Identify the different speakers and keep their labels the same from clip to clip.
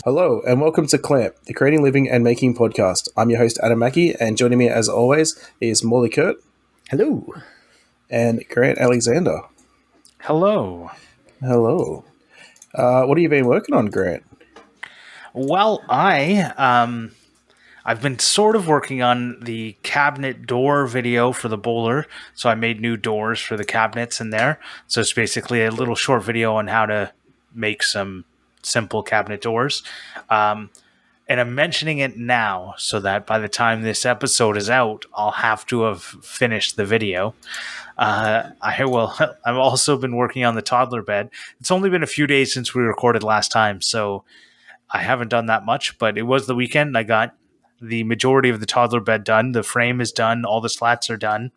Speaker 1: Hello, and welcome to Clamp, the Creating, Living, and Making podcast. I'm your host, Adam Mackey, and joining me, as always, is Morley Kurt.
Speaker 2: Hello.
Speaker 1: And Grant Alexander.
Speaker 3: Hello.
Speaker 1: Hello. What have you been working on, Grant?
Speaker 3: Well, I've been sort of working on the cabinet door video for the Boler, so I made new doors for the cabinets in there. So it's basically a little short video on how to make some simple cabinet doors. And I'm mentioning it now so that by the time this episode is out, I'll have to have finished the video. I've also been working on the toddler bed. It's only been a few days since we recorded last time, so I haven't done that much, but it was the weekend. I got the majority of the toddler bed done. The frame is done. All the slats are done.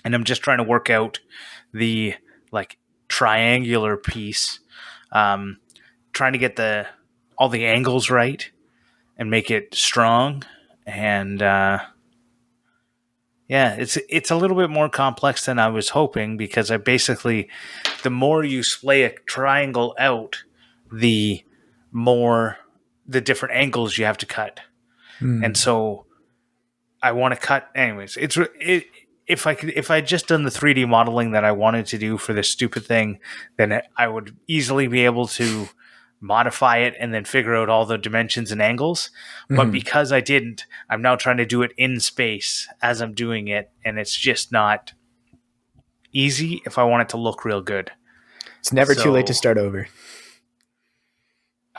Speaker 3: And I'm just trying to work out the triangular piece. Trying to get all the angles right and make it strong. And it's a little bit more complex than I was hoping, because the more you splay a triangle out, the more the different angles you have to cut. And so I want to cut anyways. If I just done the 3D modeling that I wanted to do for this stupid thing, then I would easily be able to modify it and then figure out all the dimensions and angles. But because I didn't, I'm now trying to do it in space as I'm doing it, and it's just not easy if I want it to look real good.
Speaker 2: It's never too late to start over.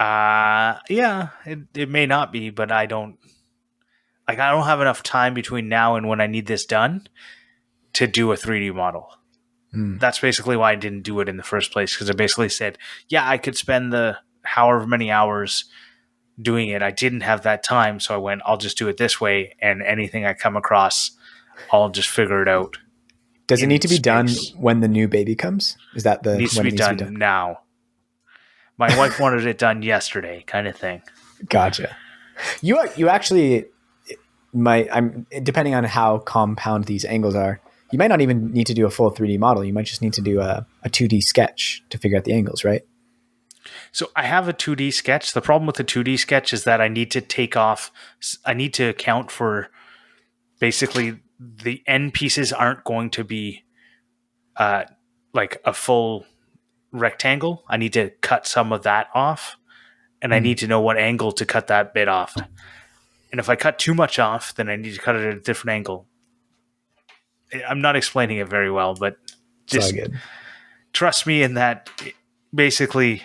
Speaker 3: It may not be, but I don't have enough time between now and when I need this done to do a 3D model. That's basically why I didn't do it in the first place, because I basically said, I could spend the however many hours doing it. I didn't have that time, so I went, I'll just do it this way, and anything I come across, I'll just figure it out.
Speaker 2: Does it need to be done when the new baby comes? Is that
Speaker 3: it needs to be done now? My wife wanted it done yesterday, kind of thing.
Speaker 2: Gotcha. You actually depending on how compound these angles are, you might not even need to do a full 3D model. You might just need to do a 2D sketch to figure out the angles, right?
Speaker 3: So I have a 2D sketch. The problem with the 2D sketch is that I need to account for basically the end pieces aren't going to be like a full rectangle. I need to cut some of that off, and I need to know what angle to cut that bit off. And if I cut too much off, then I need to cut it at a different angle. I'm not explaining it very well, but just trust me in that basically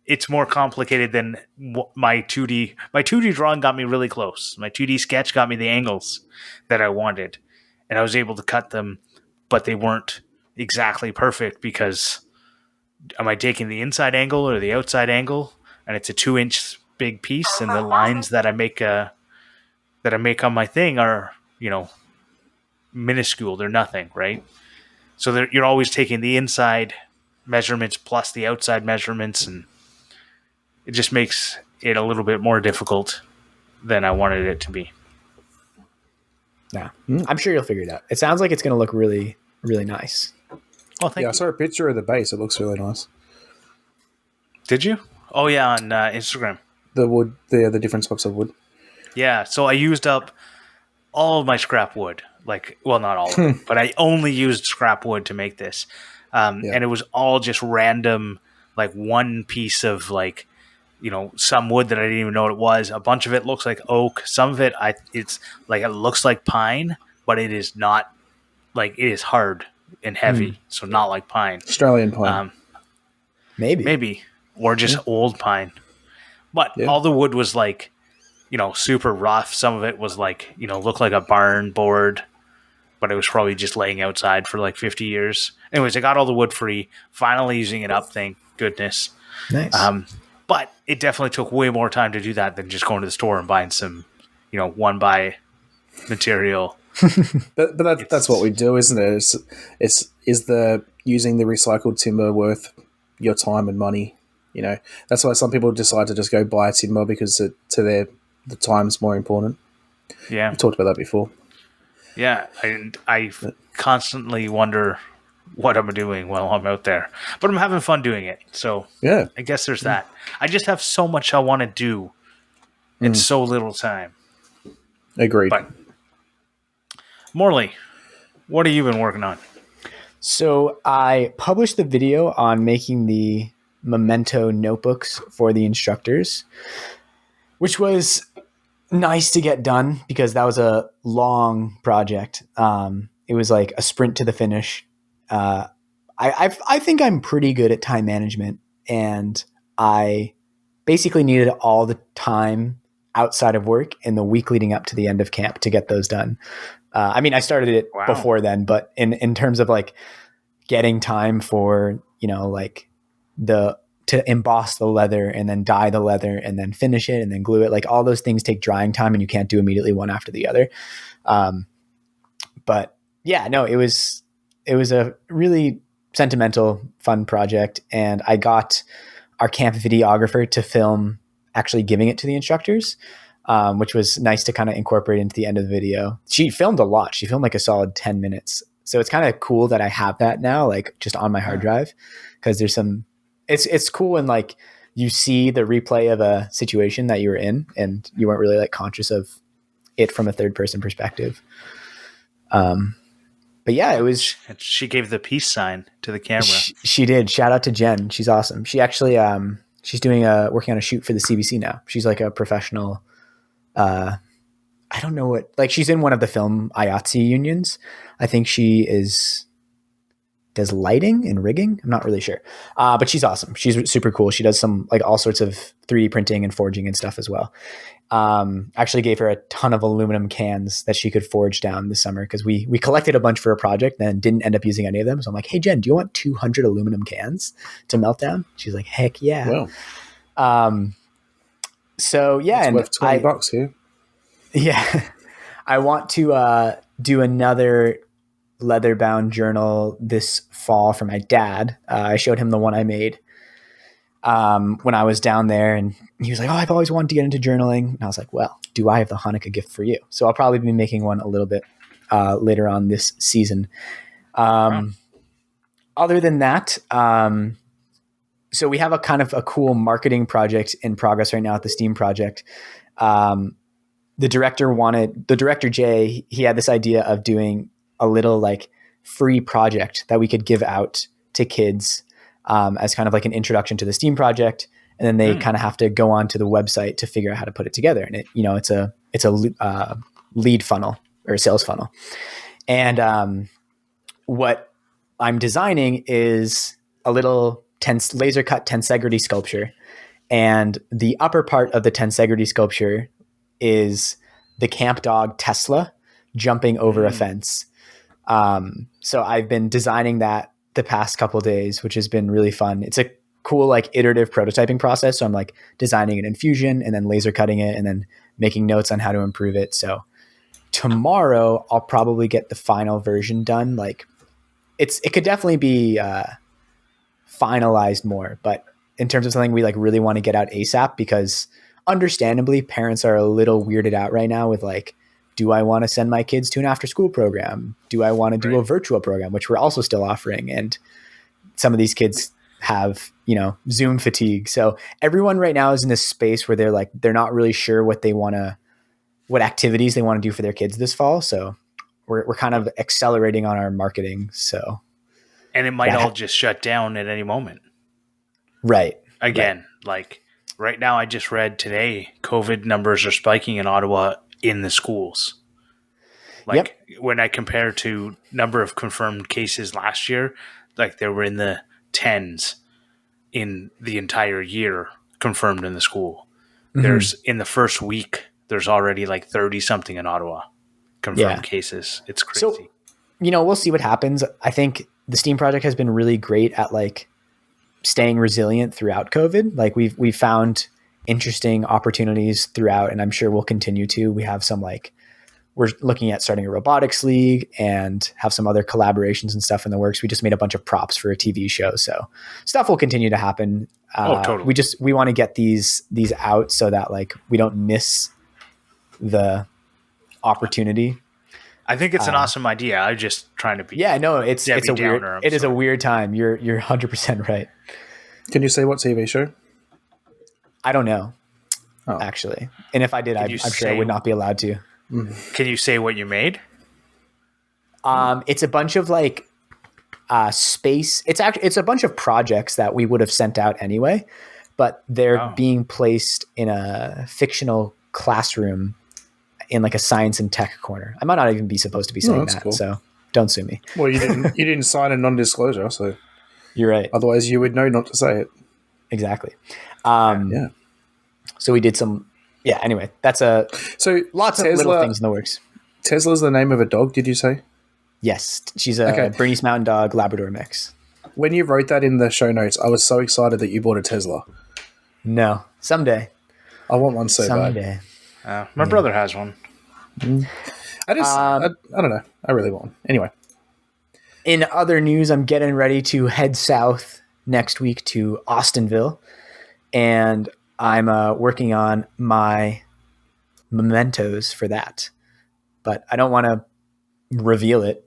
Speaker 3: it's more complicated than my 2D. My 2D drawing got me really close. My 2D sketch got me the angles that I wanted, and I was able to cut them, but they weren't exactly perfect because am I taking the inside angle or the outside angle? And it's a 2-inch big piece, and the lines that I make on my thing are, minuscule. They're nothing, right? So you're always taking the inside measurements plus the outside measurements, and it just makes it a little bit more difficult than I wanted it to be.
Speaker 2: Yeah, I'm sure you'll figure it out. It sounds like it's going to look really, really nice.
Speaker 3: Well, thank you.
Speaker 1: I saw a picture of the base. It looks really nice.
Speaker 3: Did you? Oh, yeah, on Instagram.
Speaker 1: The wood, the different types of wood.
Speaker 3: Yeah, so I used up all of my scrap wood. Not all of it, but I only used scrap wood to make this. And it was all just random, one piece of, some wood that I didn't even know what it was. A bunch of it looks like oak. Some of it, it looks like pine, but it is not, it is hard and heavy, so not like pine.
Speaker 1: Australian pine.
Speaker 2: Maybe.
Speaker 3: Or just old pine. But all the wood was super rough. Some of it was looked like a barn board, but it was probably just laying outside for 50 years. Anyways, I got all the wood free, finally using it up, thank goodness.
Speaker 2: Nice.
Speaker 3: But it definitely took way more time to do that than just going to the store and buying some, one by material.
Speaker 1: but that's what we do, isn't it? Is the using the recycled timber worth your time and money? That's why some people decide to just go buy timber, because the time's more important.
Speaker 3: Yeah,
Speaker 1: we talked about that before.
Speaker 3: Yeah, and I constantly wonder what I'm doing while I'm out there, but I'm having fun doing it. So
Speaker 1: Yeah.
Speaker 3: I guess there's that. I just have so much I want to do in so little time.
Speaker 1: Agreed.
Speaker 3: But Morley, what have you been working on?
Speaker 2: So I published the video on making the memento notebooks for the instructors, which was nice to get done because that was a long project. It was like a sprint to the finish. I think I'm pretty good at time management, and I basically needed all the time outside of work in the week leading up to the end of camp to get those done. I mean, I started it before then, but in terms of like getting time for, like to emboss the leather and then dye the leather and then finish it and then glue it, like all those things take drying time and you can't do immediately one after the other. But yeah, no, it was a really sentimental, fun project. And I got our camp videographer to film actually giving it to the instructors, which was nice to kind of incorporate into the end of the video. She filmed a lot. She filmed like a solid 10 minutes. So it's kind of cool that I have that now, like just on my hard drive, because there's some, it's cool. And like, you see the replay of a situation that you were in and you weren't really like conscious of it from a third person perspective. But yeah, it was.
Speaker 3: She gave the peace sign to the camera.
Speaker 2: She did. Shout out to Jen. She's awesome. She actually, she's working on a shoot for the CBC now. She's like a professional. I don't know what. Like she's in one of the film IATSE unions. I think she does lighting and rigging. I'm not really sure, but she's awesome. She's super cool. She does some like all sorts of 3D printing and forging and stuff as well. Actually gave her a ton of aluminum cans that she could forge down this summer because we collected a bunch for a project and didn't end up using any of them. So I'm like, hey Jen, do you want 200 aluminum cans to melt down? She's like, heck yeah. Wow. So yeah,
Speaker 1: it's
Speaker 2: and
Speaker 1: worth $20 here.
Speaker 2: Yeah, I want to do another leather-bound journal this fall for my dad. I showed him the one I made when I was down there, and he was like, oh, I've always wanted to get into journaling. And I was like, well, do I have the Hanukkah gift for you? So I'll probably be making one a little bit later on this season. Other than that, so we have a kind of a cool marketing project in progress right now at the STEAM project. The director Jay, he had this idea of doing a little like free project that we could give out to kids as kind of like an introduction to the STEAM project. And then they kind of have to go on to the website to figure out how to put it together. And it's a lead funnel or a sales funnel. And what I'm designing is a little laser cut Tensegrity sculpture. And the upper part of the Tensegrity sculpture is the camp dog Tesla jumping over a fence. So I've been designing that the past couple of days, which has been really fun. It's a cool, like iterative prototyping process. So I'm like designing an infusion and then laser cutting it and then making notes on how to improve it. So tomorrow I'll probably get the final version done. Like it could definitely be, finalized more, but in terms of something we like really want to get out ASAP, because understandably parents are a little weirded out right now with like, do I want to send my kids to an after school program? Do I want to do a virtual program, which we're also still offering? And some of these kids have, Zoom fatigue. So everyone right now is in this space where they're not really sure what activities they want to do for their kids this fall. So we're kind of accelerating on our marketing. So,
Speaker 3: and it might all just shut down at any moment.
Speaker 2: Right.
Speaker 3: Again, like right now, I just read today, COVID numbers are spiking in Ottawa in the schools. Like when I compare to number of confirmed cases last year, like they were in the tens in the entire year confirmed in the school. There's in the first week, there's already like 30 something in Ottawa confirmed cases. It's crazy.
Speaker 2: So, we'll see what happens. I think the STEAM project has been really great at like staying resilient throughout COVID. Like we've found interesting opportunities throughout, and I'm sure we'll continue to. We have some we're looking at starting a robotics league and have some other collaborations and stuff in the works. We just made a bunch of props for a TV show. So stuff will continue to happen.
Speaker 3: Totally.
Speaker 2: We want to get these out so that like we don't miss the opportunity.
Speaker 3: I think it's an awesome idea. I'm just trying to be.
Speaker 2: Yeah, no, it's a weird.
Speaker 3: Downer,
Speaker 2: it is a weird time. You're 100% right.
Speaker 1: Can you say what TV show?
Speaker 2: I don't know, actually. And if I did, I'm sure I would not be allowed to.
Speaker 3: Can you say what you made?
Speaker 2: It's a bunch of like space. It's a bunch of projects that we would have sent out anyway, but they're being placed in a fictional classroom in like a science and tech corner. I might not even be supposed to be saying that, cool. So don't sue me.
Speaker 1: Well, you didn't sign a non-disclosure, so
Speaker 2: you're right.
Speaker 1: Otherwise, you would know not to say it.
Speaker 2: Exactly.
Speaker 1: Yeah.
Speaker 2: So we did some. Yeah. Anyway, lots of little things in the works.
Speaker 1: Tesla's the name of a dog. Did you say?
Speaker 2: Yes, she's a Bernese Mountain Dog Labrador mix.
Speaker 1: When you wrote that in the show notes, I was so excited that you bought a Tesla.
Speaker 2: No, someday.
Speaker 1: I want one
Speaker 2: someday.
Speaker 3: My brother has one.
Speaker 1: I don't know. I really want one. Anyway.
Speaker 2: In other news, I'm getting ready to head south next week to Austinville, and I'm working on my mementos for that. But I don't want to reveal it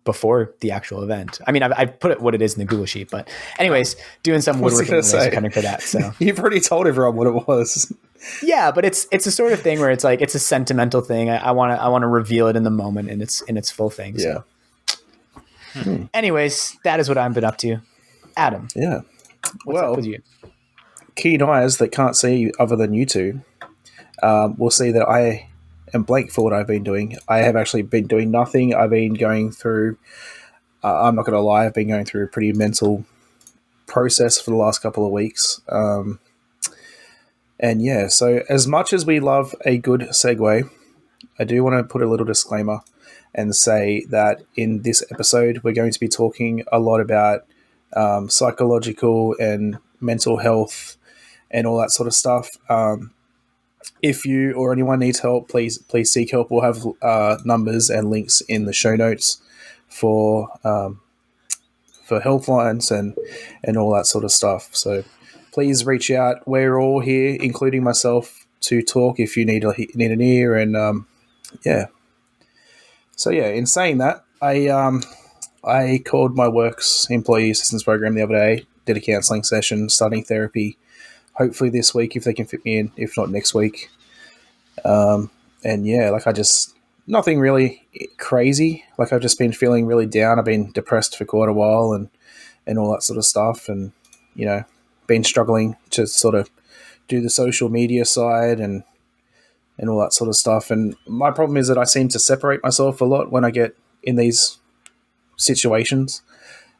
Speaker 2: before the actual event. I mean, I've put it what it is in the Google sheet, but anyways, doing some woodworking and laser cutting for that. So
Speaker 1: you've already told everyone what it was.
Speaker 2: Yeah, but it's a sort of thing where it's like it's a sentimental thing. I want to reveal it in the moment in its full thing. So.
Speaker 1: Yeah.
Speaker 2: Anyways, that is what I've been up to. Adam.
Speaker 1: Yeah.
Speaker 2: What's up with you?
Speaker 1: Keen eyes that can't see other than you two will see that I am blank for what I've been doing. I have actually been doing nothing. I've been going through, I'm not going to lie, I've been going through a pretty mental process for the last couple of weeks. And yeah, so as much as we love a good segue, I do want to put a little disclaimer and say that in this episode, we're going to be talking a lot about psychological and mental health and all that sort of stuff. If you or anyone needs help, please seek help. We'll have numbers and links in the show notes for helplines and all that sort of stuff. So please reach out. We're all here, including myself, to talk if you need an ear. And yeah. So yeah, in saying that, I called my work's employee assistance program the other day, did a counselling session, starting therapy, hopefully this week if they can fit me in, if not next week. And yeah, like nothing really crazy. Like I've just been feeling really down. I've been depressed for quite a while and all that sort of stuff. And, you know, been struggling to sort of do the social media side and all that sort of stuff. And my problem is that I seem to separate myself a lot when I get in these situations.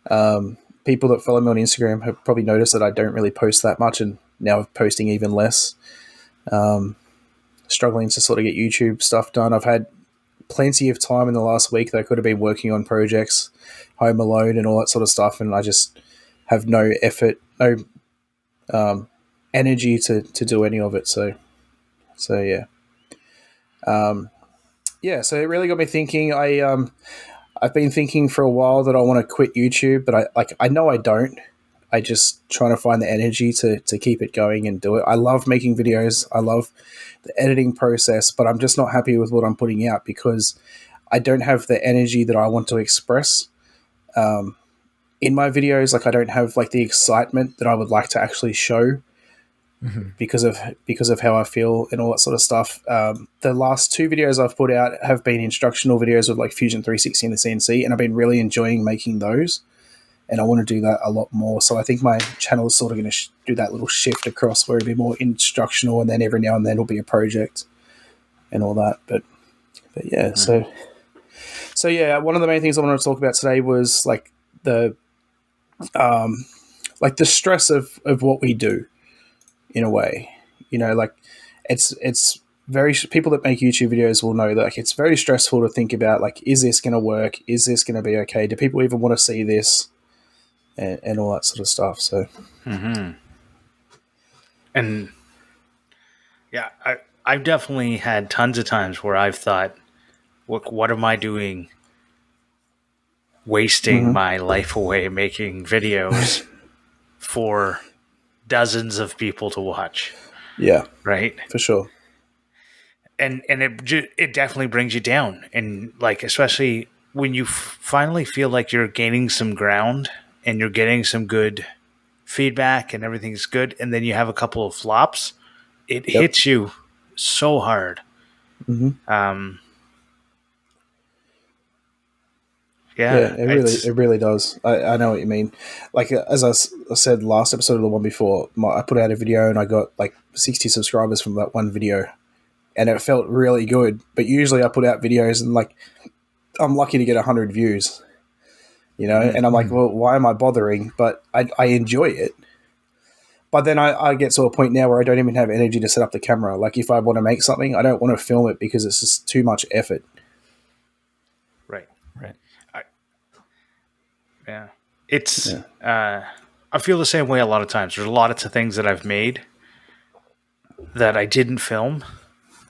Speaker 1: People that follow me on Instagram have probably noticed that I don't really post that much, and now I'm posting even less. Struggling to sort of get YouTube stuff done. I've had plenty of time in the last week that I could have been working on projects, home alone and all that sort of stuff, and I just have no effort, no energy to do any of it. So yeah. Yeah, so it really got me thinking. I've been thinking for a while that I want to quit YouTube, but I know I don't. I just trying to find the energy to keep it going and do it. I love making videos. I love the editing process, but I'm just not happy with what I'm putting out because I don't have the energy that I want to express in my videos. Like I don't have like the excitement that I would like to actually show. Mm-hmm. because of how I feel and all that sort of stuff. The last 2 videos I've put out have been instructional videos with like Fusion 360 and the CNC, and I've been really enjoying making those, and I want to do that a lot more. So I think my channel is sort of going to do that little shift across where it'll be more instructional, and then every now and then it'll be a project and all that. But yeah, mm-hmm. so yeah, one of the main things I wanted to talk about today was like the stress of what we do. In a way, you know, like it's very, people that make YouTube videos will know that like, it's very stressful to think about, like, is this going to work? Is this going to be okay? Do people even want to see this? And all that sort of stuff. So,
Speaker 3: mm-hmm. And yeah, I've definitely had tons of times where I've thought, look, what am I doing? Wasting mm-hmm. my life away making videos for dozens of people to watch.
Speaker 1: Yeah.
Speaker 3: Right?
Speaker 1: For sure.
Speaker 3: and it definitely brings you down. And like, especially when you finally feel like you're gaining some ground and you're getting some good feedback and everything's good, and then you have a couple of flops, it hits you so hard.
Speaker 1: Yeah, it really does. I know what you mean. Like, as I said last episode of the one before, I put out a video and I got like 60 subscribers from that one video, and it felt really good. But usually I put out videos and like I'm lucky to get 100 views, and I'm like, well, why am I bothering? But I enjoy it. But then I get to a point now where I don't even have energy to set up the camera. Like, if I want to make something, I don't want to film it because it's just too much effort.
Speaker 3: Right. Yeah. It's, I feel the same way a lot of times. There's a lot of things that I've made that I didn't film.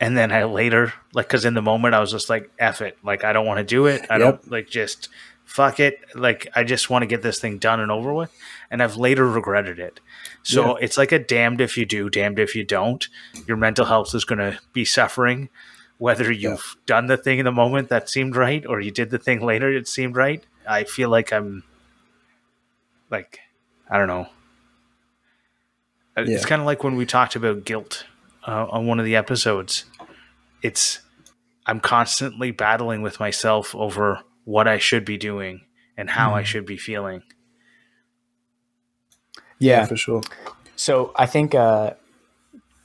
Speaker 3: And then I later, like, because in the moment I was just like, F it. Like, I don't want to do it. I don't, like, just fuck it. Like, I just want to get this thing done and over with. And I've later regretted it. So it's like a damned if you do, damned if you don't. Your mental health is going to be suffering, whether you've done the thing in the moment that seemed right or you did the thing later it seemed right. I feel like I'm, like, I don't know. It's kind of like when we talked about guilt on one of the episodes. I'm constantly battling with myself over what I should be doing and how I should be feeling.
Speaker 2: Yeah,
Speaker 1: for sure.
Speaker 2: So I think to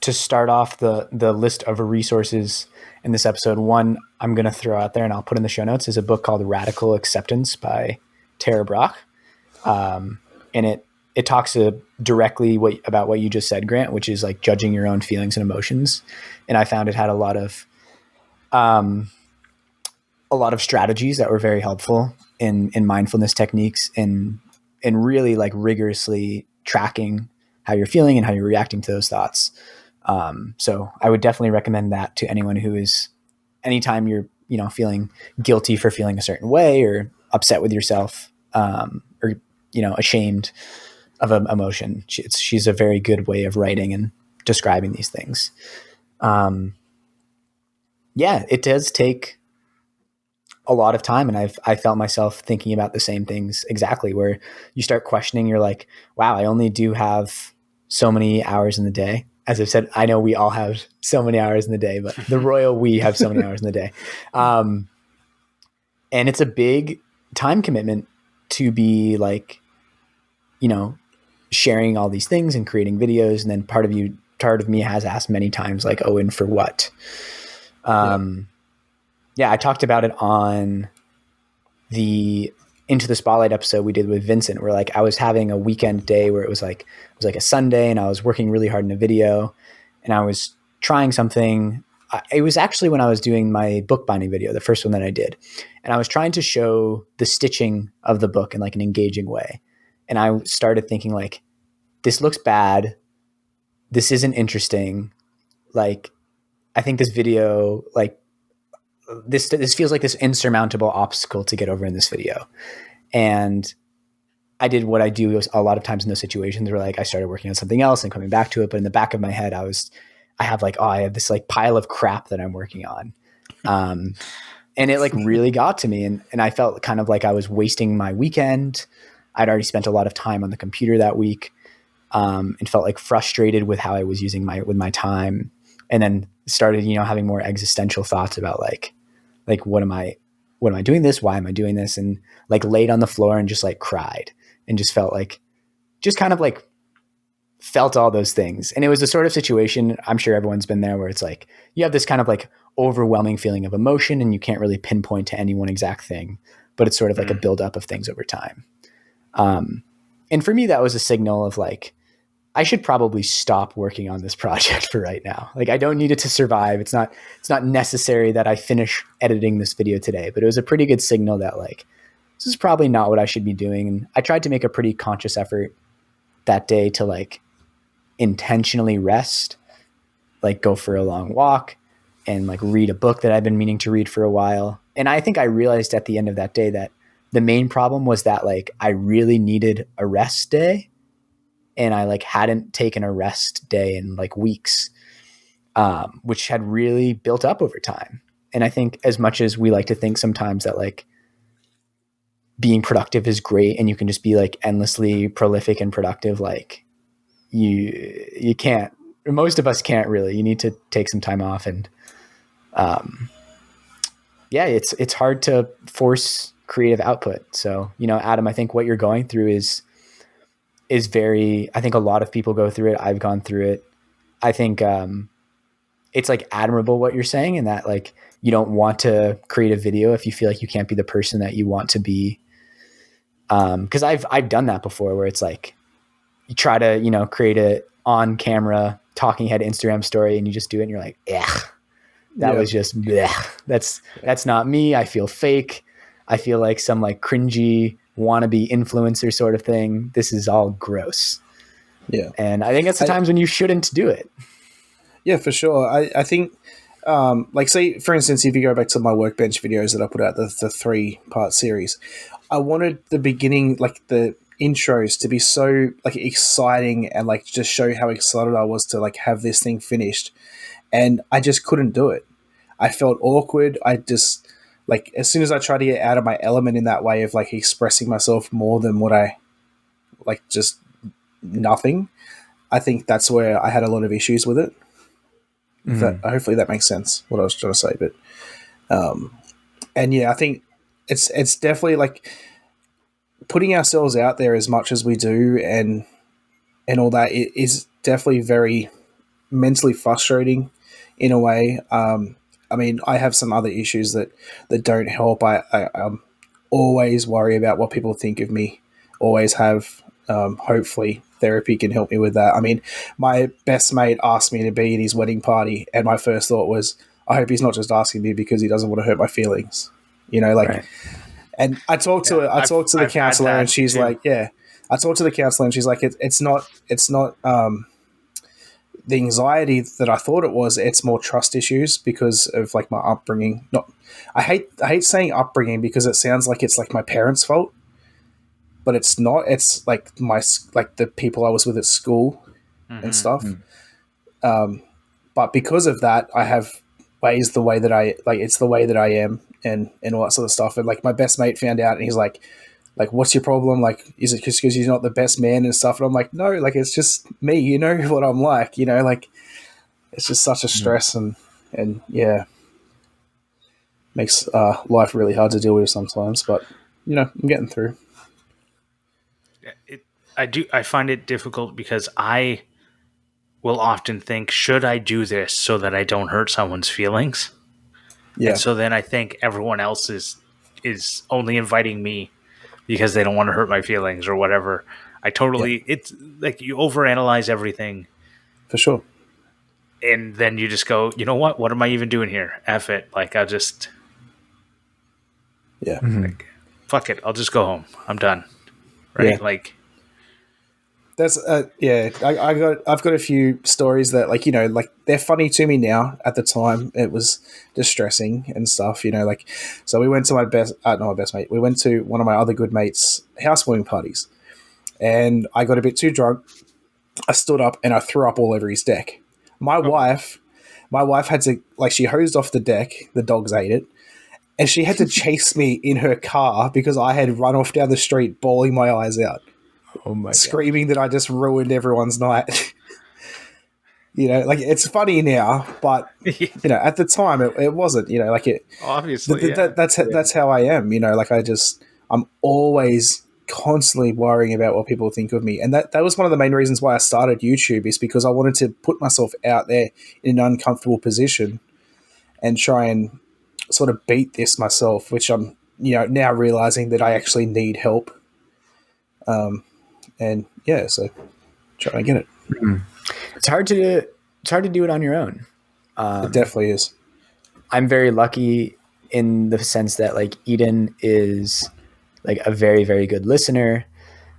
Speaker 2: start off the list of resources in this episode, one I'm going to throw out there and I'll put in the show notes is a book called Radical Acceptance by Tara Brach. And it talks directly about what you just said, Grant, which is like judging your own feelings and emotions. And I found it had a lot of strategies that were very helpful in mindfulness techniques and really like rigorously tracking how you're feeling and how you're reacting to those thoughts. So I would definitely recommend that to anyone who is, anytime you're, feeling guilty for feeling a certain way or upset with yourself, or, ashamed of an emotion. She's a very good way of writing and describing these things. It does take a lot of time. And I felt myself thinking about the same things exactly, where you start questioning, you're like, wow, I only do have so many hours in the day. As I've said, I know we all have so many hours in the day, but the royal we have so many hours in the day. And it's a big time commitment to be like, sharing all these things and creating videos. And then part of me has asked many times, like, oh, and for what? I talked about it on the Into the Spotlight episode we did with Vincent, where like I was having a weekend day where it was like a Sunday and I was working really hard in a video and I was trying something. It was actually when I was doing my bookbinding video, the first one that I did. And I was trying to show the stitching of the book in like an engaging way. And I started thinking like, this looks bad. This isn't interesting. Like, I think this video, like this feels like this insurmountable obstacle to get over in this video. And I did what I do a lot of times in those situations where like I started working on something else and coming back to it. But in the back of my head, I have this like pile of crap that I'm working on. And it like really got to me. And I felt kind of like I was wasting my weekend. I'd already spent a lot of time on the computer that week, and felt like frustrated with how I was using my time. And then started, having more existential thoughts about like, what am I doing this? Why am I doing this? And like laid on the floor and just like cried and just felt like, just kind of like felt all those things. And it was a sort of situation, I'm sure everyone's been there, where it's like, you have this kind of like overwhelming feeling of emotion and you can't really pinpoint to any one exact thing, but it's sort of like a buildup of things over time. And for me, that was a signal of like, I should probably stop working on this project for right now. Like, I don't need it to survive. It's not necessary that I finish editing this video today, but it was a pretty good signal that like, this is probably not what I should be doing. And I tried to make a pretty conscious effort that day to like intentionally rest, like go for a long walk and like read a book that I've been meaning to read for a while. And I think I realized at the end of that day that the main problem was that like, I really needed a rest day. And I like hadn't taken a rest day in like weeks. which had really built up over time. And I think as much as we like to think sometimes that like being productive is great and you can just be like endlessly prolific and productive, like you can't, most of us can't really. You need to take some time off, and it's hard to force creative output. So, Adam, I think what you're going through is very, I think a lot of people go through it. I've gone through it. I think it's like admirable what you're saying, in that like you don't want to create a video if you feel like you can't be the person that you want to be. Because I've done that before, where it's like you try to create a on camera talking head Instagram story, and you just do it, and you're like, that was just that's not me. I feel fake. I feel like some like cringy wannabe influencer sort of thing. This is all gross.
Speaker 1: Yeah.
Speaker 2: And I think that's the times when you shouldn't do it.
Speaker 1: Yeah, for sure. I think, like, say, for instance, if you go back to my workbench videos that I put out, the 3-part series, I wanted the beginning, like the intros, to be so like exciting and like just show how excited I was to like have this thing finished. And I just couldn't do it. I felt awkward. I just, like, as soon as I tried to get out of my element in that way of like expressing myself more than what I, like, just nothing, I think that's where I had a lot of issues with it. Hopefully that makes sense, what I was trying to say. But, and yeah, I think it's definitely like putting ourselves out there as much as we do and all that, it is definitely very mentally frustrating in a way. I mean, I have some other issues that don't help. I always worry about what people think of me, always have. Hopefully therapy can help me with that. I mean, my best mate asked me to be at his wedding party, and my first thought was, I hope he's not just asking me because he doesn't want to hurt my feelings,
Speaker 2: Right.
Speaker 1: And I talked to the counselor, and she's like, I talked to the counselor, and she's like, it's not the anxiety that I thought it was. It's more trust issues because of like my upbringing. I hate saying upbringing because it sounds like it's like my parents' fault, but it's not. It's like the people I was with at school and stuff. But because of that, I have ways the way that I like. It's the way that I am, and all that sort of stuff. And like my best mate found out, and he's like, what's your problem? Like, is it because you're not the best man and stuff? And I'm like, no, like it's just me. You know what I'm like. Like it's just such a stress, and yeah, makes life really hard to deal with sometimes. But I'm getting through.
Speaker 3: I find it difficult because I will often think, should I do this so that I don't hurt someone's feelings? Yeah. And so then I think everyone else is only inviting me because they don't want to hurt my feelings or whatever. It's like you overanalyze everything.
Speaker 1: For sure.
Speaker 3: And then you just go, you know what? What am I even doing here? F it. Like, I'll just...
Speaker 1: Yeah.
Speaker 3: Like, fuck it. I'll just go home. I'm done. Right?
Speaker 1: Yeah.
Speaker 3: Like...
Speaker 1: That's I've got a few stories that like they're funny to me now. At the time it was distressing and stuff, like, so we went to not my best mate, we went to one of my other good mates' housewarming parties, and I got a bit too drunk. I stood up and I threw up all over his deck. My wife had to, like, she hosed off the deck, the dogs ate it, and she had to chase me in her car because I had run off down the street bawling my eyes out.
Speaker 2: Oh my
Speaker 1: screaming God. That I just ruined everyone's night. Like, it's funny now, but at the time it wasn't. Like, it
Speaker 3: obviously
Speaker 1: that's how I am. Like, I'm always constantly worrying about what people think of me, and that was one of the main reasons why I started YouTube, is because I wanted to put myself out there in an uncomfortable position and try and sort of beat this myself, which I'm now realizing that I actually need help. And yeah, so try to get it.
Speaker 2: It's hard to do it on your own.
Speaker 1: It definitely is.
Speaker 2: I'm very lucky in the sense that, like, Eden is like a very, very good listener.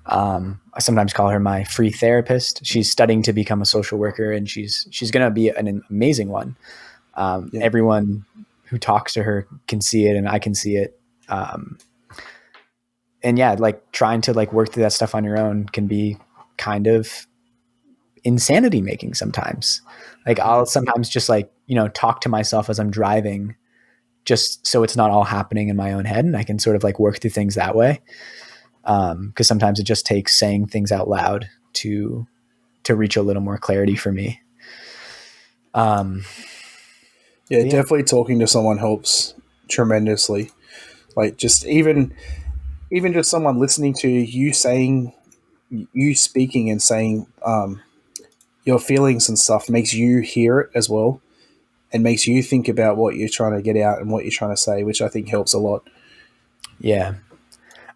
Speaker 2: I sometimes call her my free therapist. She's studying to become a social worker, and she's going to be an amazing one. Everyone who talks to her can see it, and I can see it. And yeah, like, trying to like work through that stuff on your own can be kind of insanity making sometimes. Like I'll sometimes just like, talk to myself as I'm driving, just so it's not all happening in my own head, and I can sort of like work through things that way. Because sometimes it just takes saying things out loud to reach a little more clarity for me.
Speaker 1: Definitely talking to someone helps tremendously. Like just even just someone listening to you speaking and saying your feelings and stuff makes you hear it as well, and makes you think about what you're trying to get out and what you're trying to say, which I think helps a lot.
Speaker 2: Yeah.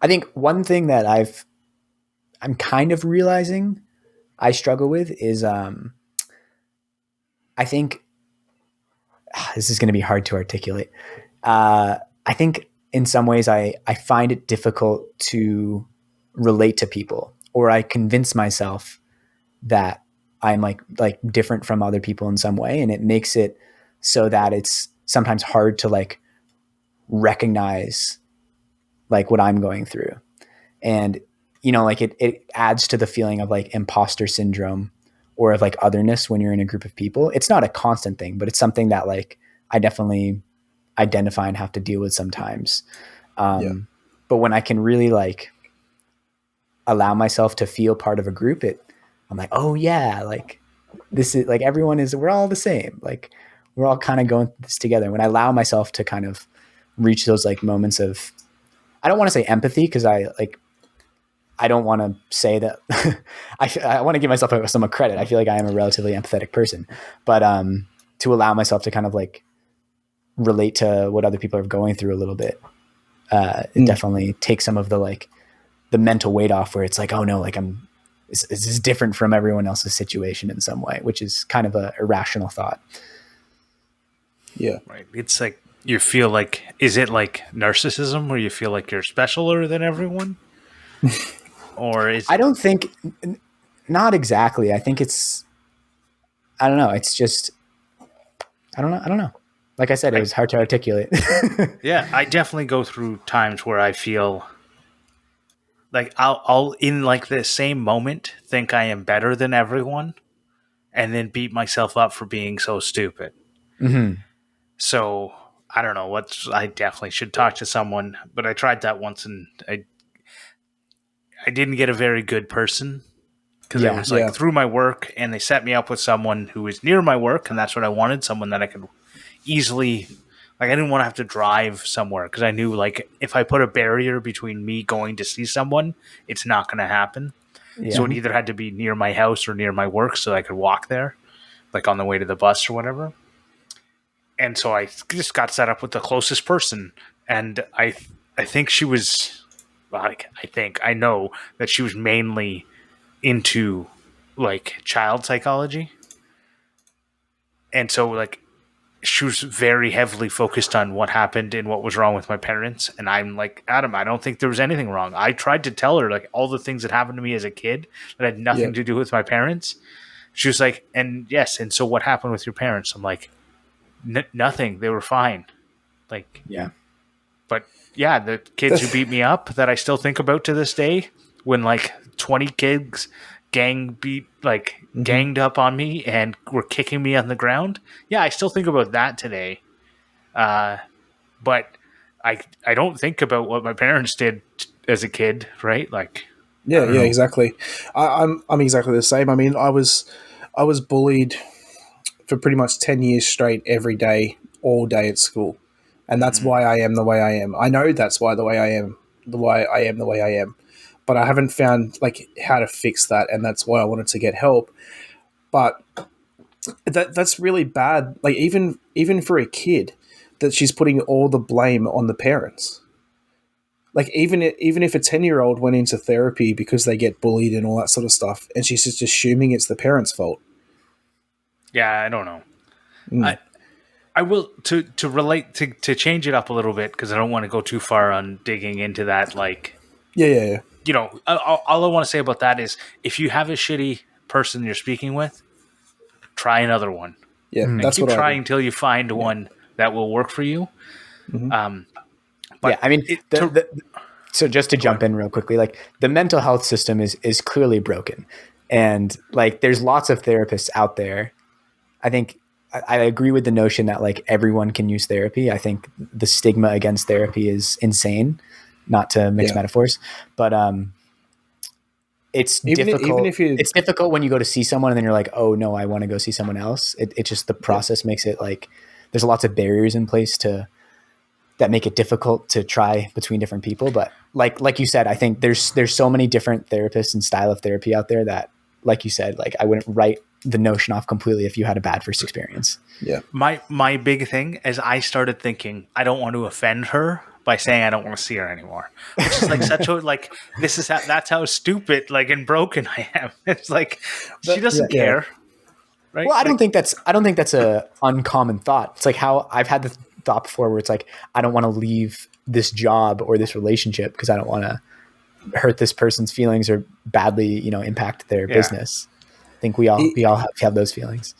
Speaker 2: I think one thing that I'm kind of realizing I struggle with is I think this is going to be hard to articulate. I think in some ways I find it difficult to relate to people, or I convince myself that I'm like different from other people in some way. And it makes it so that it's sometimes hard to like recognize like what I'm going through. And, like it adds to the feeling of like imposter syndrome or of like otherness when you're in a group of people. It's not a constant thing, but it's something that like I definitely identify and have to deal with sometimes. But when I can really like allow myself to feel part of a group, I'm like, oh yeah, like this is like, we're all the same. Like we're all kind of going through this together. When I allow myself to kind of reach those like moments of, I don't want to say empathy, because I don't want to say that I want to give myself some credit. I feel like I am a relatively empathetic person, but to allow myself to kind of like relate to what other people are going through a little bit, it definitely takes some of the like the mental weight off, where it's like, oh no, like this is different from everyone else's situation in some way, which is kind of a irrational thought.
Speaker 1: Yeah.
Speaker 3: Right. It's like you feel like, is it like narcissism where you feel like you're specialer than everyone? Or is
Speaker 2: I don't think, not exactly. I think it's, I don't know. It's just, I don't know. Like I said, it was hard to articulate.
Speaker 3: Yeah, I definitely go through times where I feel like I'll in like the same moment think I am better than everyone, and then beat myself up for being so stupid.
Speaker 2: Mm-hmm.
Speaker 3: So I don't know I definitely should talk to someone, but I tried that once and I didn't get a very good person, because it was like through my work, and they set me up with someone who was near my work, and that's what I wanted, someone that I could easily, like I didn't want to have to drive somewhere, because I knew like if I put a barrier between me going to see someone, it's not going to happen. Yeah. So it either had to be near my house or near my work so I could walk there, like on the way to the bus or whatever. And so I just got set up with the closest person, and I think she was, like, I know that she was mainly into like child psychology, and so like she was very heavily focused on what happened and what was wrong with my parents. And I'm like, Adam, I don't think there was anything wrong. I tried to tell her like all the things that happened to me as a kid that had nothing to do with my parents. She was like, and yes, and so what happened with your parents? I'm like, nothing. They were fine. Like,
Speaker 2: yeah.
Speaker 3: But yeah, the kids who beat me up that I still think about to this day, when like 20 kids ganged up on me and were kicking me on the ground. Yeah, I still think about that today. But I don't think about what my parents did as a kid, right? Like,
Speaker 1: yeah, exactly. I'm exactly the same. I mean, I was bullied for pretty much 10 years straight, every day, all day at school. And that's why I am the way I am. I know that's why the way I am the way I am. But I haven't found like how to fix that, and that's why I wanted to get help. But that's really bad. Like even for a kid, that she's putting all the blame on the parents. Like even if a 10-year-old went into therapy because they get bullied and all that sort of stuff, and she's just assuming it's the parents' fault.
Speaker 3: Yeah, I don't know. I will to relate to change it up a little bit, because I don't want to go too far on digging into that. Like,
Speaker 1: yeah.
Speaker 3: You know, all I want to say about that is, if you have a shitty person you're speaking with, try another one.
Speaker 1: Yeah,
Speaker 3: and
Speaker 1: that's
Speaker 3: keep
Speaker 1: what
Speaker 3: trying until you find one that will work for you.
Speaker 1: Mm-hmm.
Speaker 2: But yeah, I mean, so just to jump in real quickly, like the mental health system is clearly broken. And like, there's lots of therapists out there. I think I agree with the notion that like everyone can use therapy. I think the stigma against therapy is insane, not to mix metaphors, but it's difficult.
Speaker 1: Even if you,
Speaker 2: it's difficult when you go to see someone and then you're like, oh no, I want to go see someone else. It just, the process makes it like, there's lots of barriers in place that make it difficult to try between different people. But like you said, I think there's so many different therapists and style of therapy out there that, like you said, like I wouldn't write the notion off completely if you had a bad first experience.
Speaker 1: Yeah.
Speaker 3: My big thing is I started thinking I don't want to offend her by saying I don't want to see her anymore, which is like such a, like, that's how stupid, like, and broken I am. It's like, she doesn't care. Right?
Speaker 2: Well, I don't think that's a uncommon thought. It's like how I've had the thought before where it's like, I don't want to leave this job or this relationship because I don't want to hurt this person's feelings or badly, impact their business. I think we all have those feelings.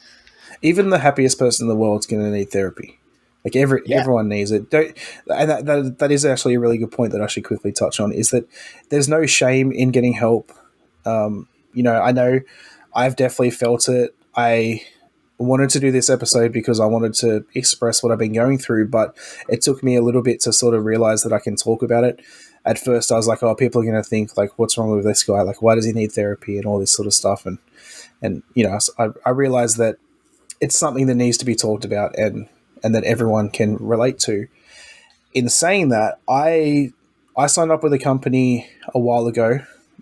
Speaker 1: Even the happiest person in the world is going to need therapy. Like everyone needs it. And that is actually a really good point that I should quickly touch on, is that there's no shame in getting help. I know I've definitely felt it. I wanted to do this episode because I wanted to express what I've been going through, but it took me a little bit to sort of realize that I can talk about it. At first I was like, oh, people are going to think like, what's wrong with this guy? Like, why does he need therapy and all this sort of stuff? And I realized that it's something that needs to be talked about and that everyone can relate to. In saying that, I signed up with a company a while ago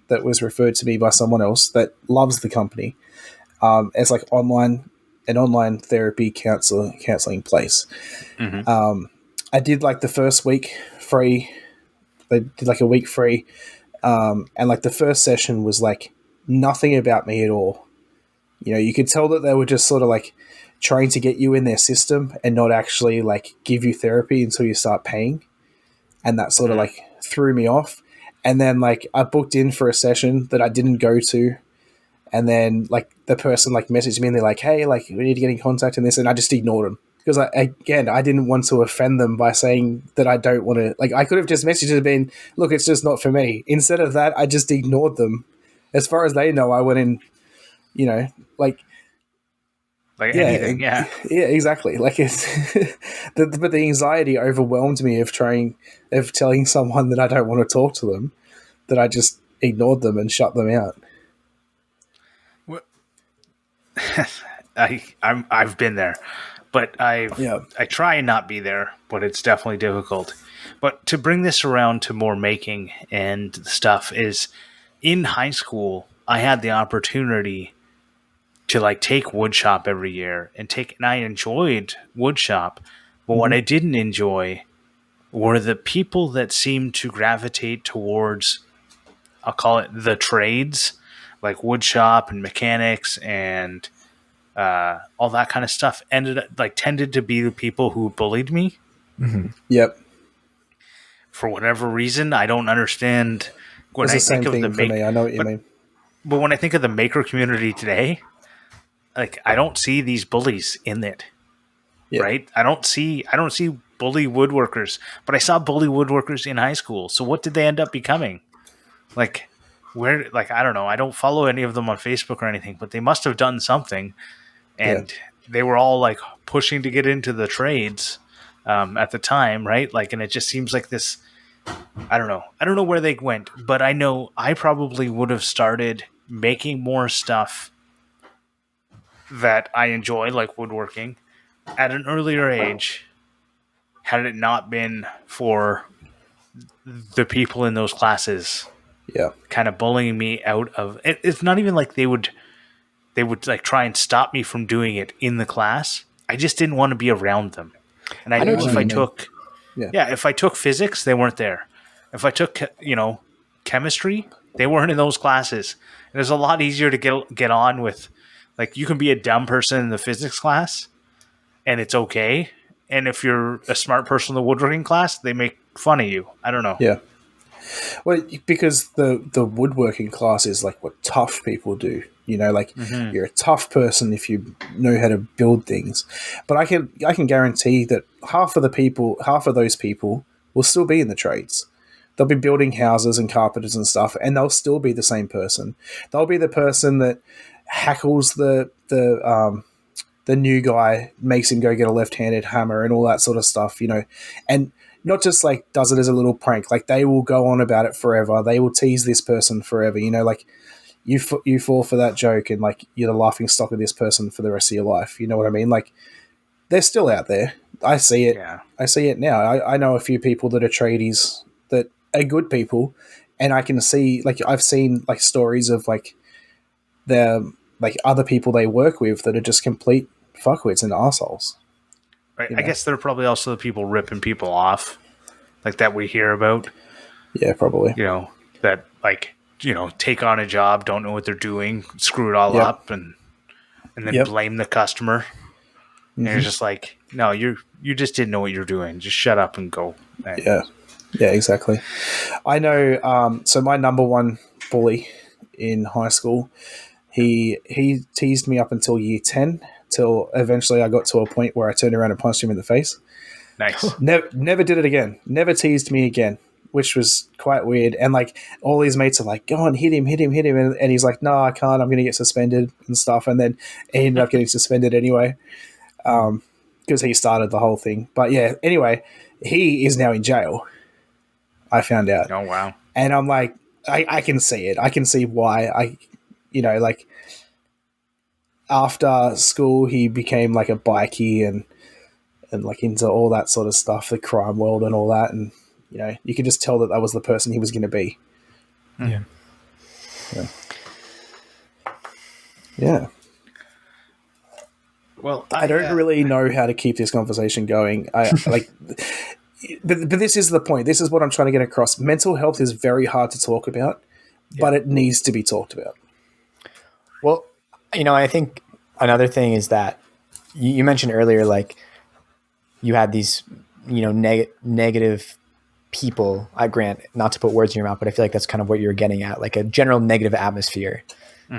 Speaker 1: that was referred to me by someone else that loves the company. It's like an online therapy counseling place. Mm-hmm. I did like the first week free. They did like a week free. And like the first session was like nothing about me at all. You could tell that they were just sort of like trying to get you in their system and not actually like give you therapy until you start paying. And that sort of like threw me off. And then like I booked in for a session that I didn't go to. And then like the person like messaged me and they're like, hey, like we need to get in contact in this. And I just ignored them because I didn't want to offend them by saying that I don't want to, like, I could have just messaged and been, look, it's just not for me. Instead of that, I just ignored them. As far as they know, I went in, like anything, yeah, exactly. Like it's, but the anxiety overwhelmed me of telling someone that I don't want to talk to them, that I just ignored them and shut them out.
Speaker 3: I've been there, but I try and not be there, but it's definitely difficult. But to bring this around to more making and stuff is, in high school, I had the opportunity to like take woodshop every year and I enjoyed woodshop, but what I didn't enjoy were the people that seemed to gravitate towards, I'll call it the trades, like woodshop and mechanics and all that kind of stuff tended to be the people who bullied me.
Speaker 1: Mm-hmm. Yep.
Speaker 3: For whatever reason, I don't understand.
Speaker 1: It's the same thing for me. I know what you mean.
Speaker 3: But when I think of the maker community today, like I don't see these bullies in it, right? I don't see bully woodworkers, but I saw bully woodworkers in high school. So what did they end up becoming? Like where? Like I don't know. I don't follow any of them on Facebook or anything, but they must have done something, and they were all like pushing to get into the trades at the time, right? Like, and it just seems like this. I don't know where they went, but I know I probably would have started making more stuff that I enjoy, like woodworking, at an earlier age, had it not been for the people in those classes kind of bullying me out of it. It's not even like they would like try and stop me from doing it in the class. I just didn't want to be around them. And I knew if I took physics, they weren't there. If I took, chemistry, they weren't in those classes. And it's a lot easier to get on with. Like, you can be a dumb person in the physics class, and it's okay. And if you're a smart person in the woodworking class, they make fun of you. I don't know.
Speaker 1: Yeah. Well, because the woodworking class is like what tough people do. You're a tough person if you know how to build things. But I can guarantee that half of those people will still be in the trades. they'll be building houses and carpenters and stuff, and they'll still be the same person. They'll be the person that hackles the new guy, makes him go get a left-handed hammer and all that sort of stuff, and not just like does it as a little prank. Like they will go on about it forever. They will tease this person forever. Like you fall for that joke, and like you're the laughing stock of this person for the rest of your life. You know what I mean? Like they're still out there. I see it. Yeah. I see it now. I know a few people that are tradies that are good people, and I can see, like, I've seen like stories of like the like other people they work with that are just complete fuckwits and assholes.
Speaker 3: Right. I guess they're probably also the people ripping people off, like that we hear about.
Speaker 1: Yeah, probably.
Speaker 3: That like, take on a job, don't know what they're doing, screw it all up, and then blame the customer. And you're just like, no, you just didn't know what you're doing. Just shut up and go.
Speaker 1: Yeah, exactly. I know. So my number one bully in high school, he teased me up until year 10, till eventually I got to a point where I turned around and punched him in the face.
Speaker 3: Nice.
Speaker 1: Never did it again. Never teased me again, which was quite weird. And like all his mates are like, go on, hit him. And he's like, no, I can't. I'm going to get suspended and stuff. And then he ended up getting suspended anyway, because he started the whole thing. But yeah, anyway, he is now in jail. I found out.
Speaker 3: Oh, wow.
Speaker 1: And I'm like, I can see it. I can see why. Like after school, he became like a bikie and like into all that sort of stuff, the crime world and all that. And, you could just tell that was the person he was going to be.
Speaker 2: Yeah.
Speaker 1: Yeah.
Speaker 3: Well,
Speaker 1: I don't really know how to keep this conversation going. I like, but this is the point. This is what I'm trying to get across. Mental health is very hard to talk about, but it needs to be talked about.
Speaker 2: Well, I think another thing is that you mentioned earlier, like you had these, negative people. I grant, not to put words in your mouth, but I feel like that's kind of what you're getting at, like a general negative atmosphere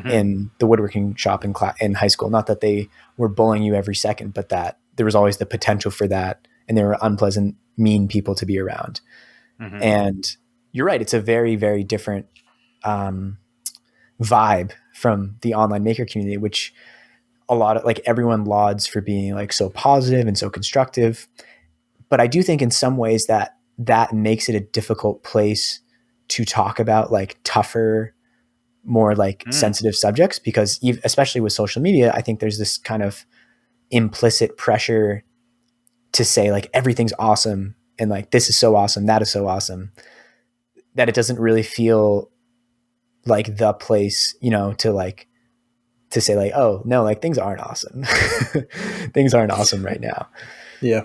Speaker 2: in the woodworking shop in high school. Not that they were bullying you every second, but that there was always the potential for that, and there were unpleasant, mean people to be around. And you're right; it's a very, very different vibe from the online maker community, which a lot of like everyone lauds for being like so positive and so constructive. But I do think in some ways that makes it a difficult place to talk about like tougher, more like sensitive subjects, because especially with social media, I think there's this kind of implicit pressure to say like everything's awesome and like this is so awesome, that is so awesome, that it doesn't really feel like the place, to say like, oh no, like things aren't awesome. Things aren't awesome right now.
Speaker 1: Yeah.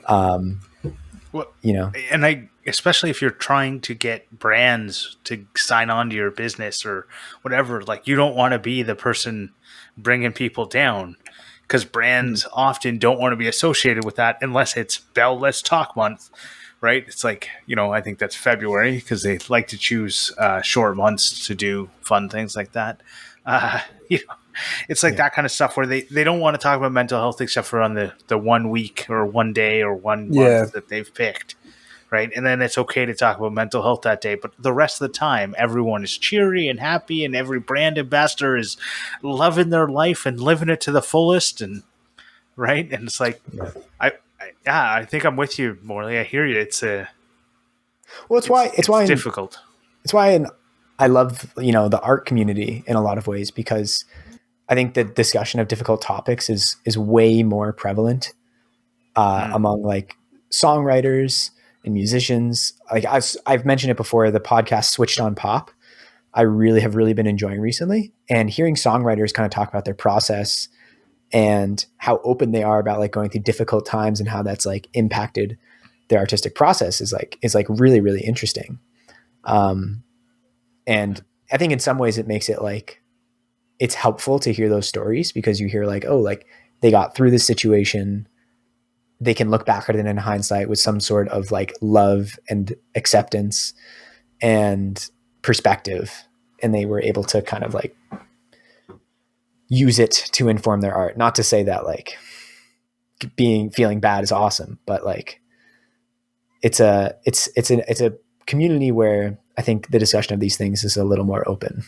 Speaker 3: Well, and especially if you're trying to get brands to sign on to your business or whatever, like you don't want to be the person bringing people down, because brands often don't want to be associated with that unless it's Bell Let's Talk month, right? It's like, I think that's February because they like to choose short months to do fun things like that. It's like that kind of stuff where they don't want to talk about mental health except for on the 1 week or 1 day or 1 month that they've picked, right? And then it's okay to talk about mental health that day, but the rest of the time, everyone is cheery and happy, and every brand ambassador is loving their life and living it to the fullest, and right? And it's like, I think I'm with you, Morley. I hear you. It's difficult.
Speaker 2: It's why I love, the art community in a lot of ways, because I think the discussion of difficult topics is way more prevalent among like songwriters and musicians. Like I've mentioned it before, the podcast Switched on Pop, I have really been enjoying recently, and hearing songwriters kind of talk about their process and how open they are about like going through difficult times and how that's like impacted their artistic process is like really, really interesting. And I think in some ways it makes it like, it's helpful to hear those stories, because you hear like, oh, like they got through this situation. They can look back at it in hindsight with some sort of like love and acceptance and perspective. And they were able to kind of like use it to inform their art. Not to say that like feeling bad is awesome, but like it's a community where I think the discussion of these things is a little more open.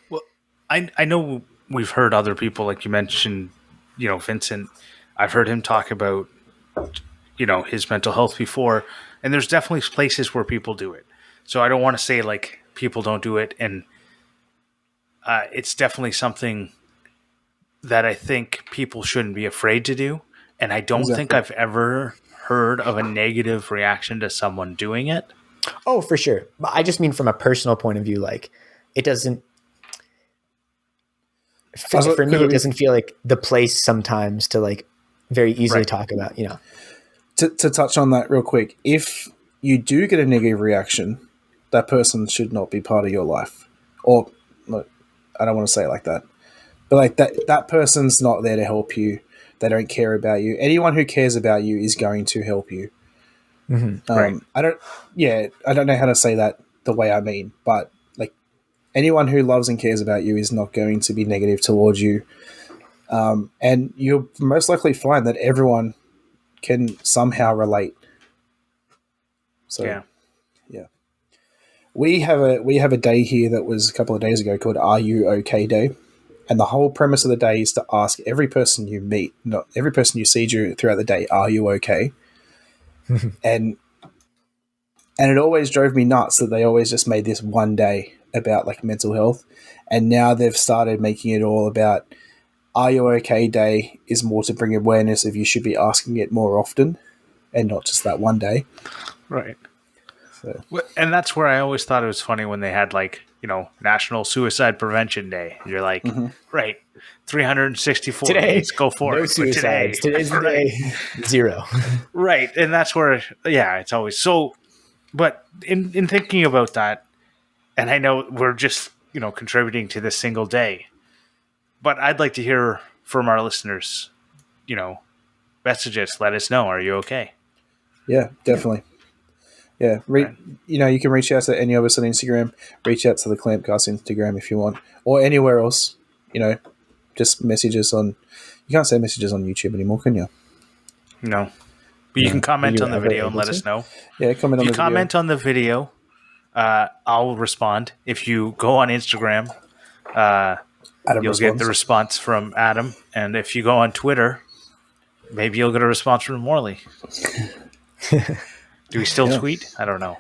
Speaker 3: Well, I know we've heard other people, like you mentioned, Vincent. I've heard him talk about, his mental health before, and there's definitely places where people do it. So I don't want to say like people don't do it, and it's definitely something that I think people shouldn't be afraid to do. And I don't think I've ever heard of a negative reaction to someone doing it.
Speaker 2: Oh, for sure. But I just mean from a personal point of view, like it doesn't, for me, it doesn't feel like the place sometimes to like very easily talk about,
Speaker 1: To touch on that real quick, if you do get a negative reaction, that person should not be part of your life. Or, look, I don't want to say it like that. But like that person's not there to help you. They don't care about you. Anyone who cares about you is going to help you.
Speaker 2: Mm-hmm.
Speaker 1: Right. I don't know how to say that the way I mean, but like anyone who loves and cares about you is not going to be negative towards you. And you'll most likely find that everyone can somehow relate. So, yeah. We have a day here that was a couple of days ago called Are You OK Day? And the whole premise of the day is to ask every person you meet, not every person you see throughout the day, are you okay? And it always drove me nuts that they always just made this one day about like mental health. And now they've started making it all about Are You OK Day is more to bring awareness of you should be asking it more often and not just that one day.
Speaker 3: Right. So. And that's where I always thought it was funny when they had like, National Suicide Prevention Day. You're like, right, 364
Speaker 2: today,
Speaker 3: days, go for
Speaker 2: no
Speaker 3: it.
Speaker 2: Suicides. Today's the day. 0.
Speaker 3: Right. And that's where, it's always so. But in thinking about that, and I know we're just, contributing to this single day, but I'd like to hear from our listeners, messages. Let us know. Are you okay?
Speaker 1: Yeah, definitely. Yeah, you can reach out to any of us on Instagram. Reach out to the Clampcast Instagram if you want, or anywhere else. Just messages on. You can't say messages on YouTube anymore, can you?
Speaker 3: No, but you can comment on the video and let us know.
Speaker 1: Yeah, comment on the video. If you
Speaker 3: comment on the video, I'll respond. If you go on Instagram, you'll get the response from Adam, and if you go on Twitter, maybe you'll get a response from Morley. Do we still tweet? I don't know.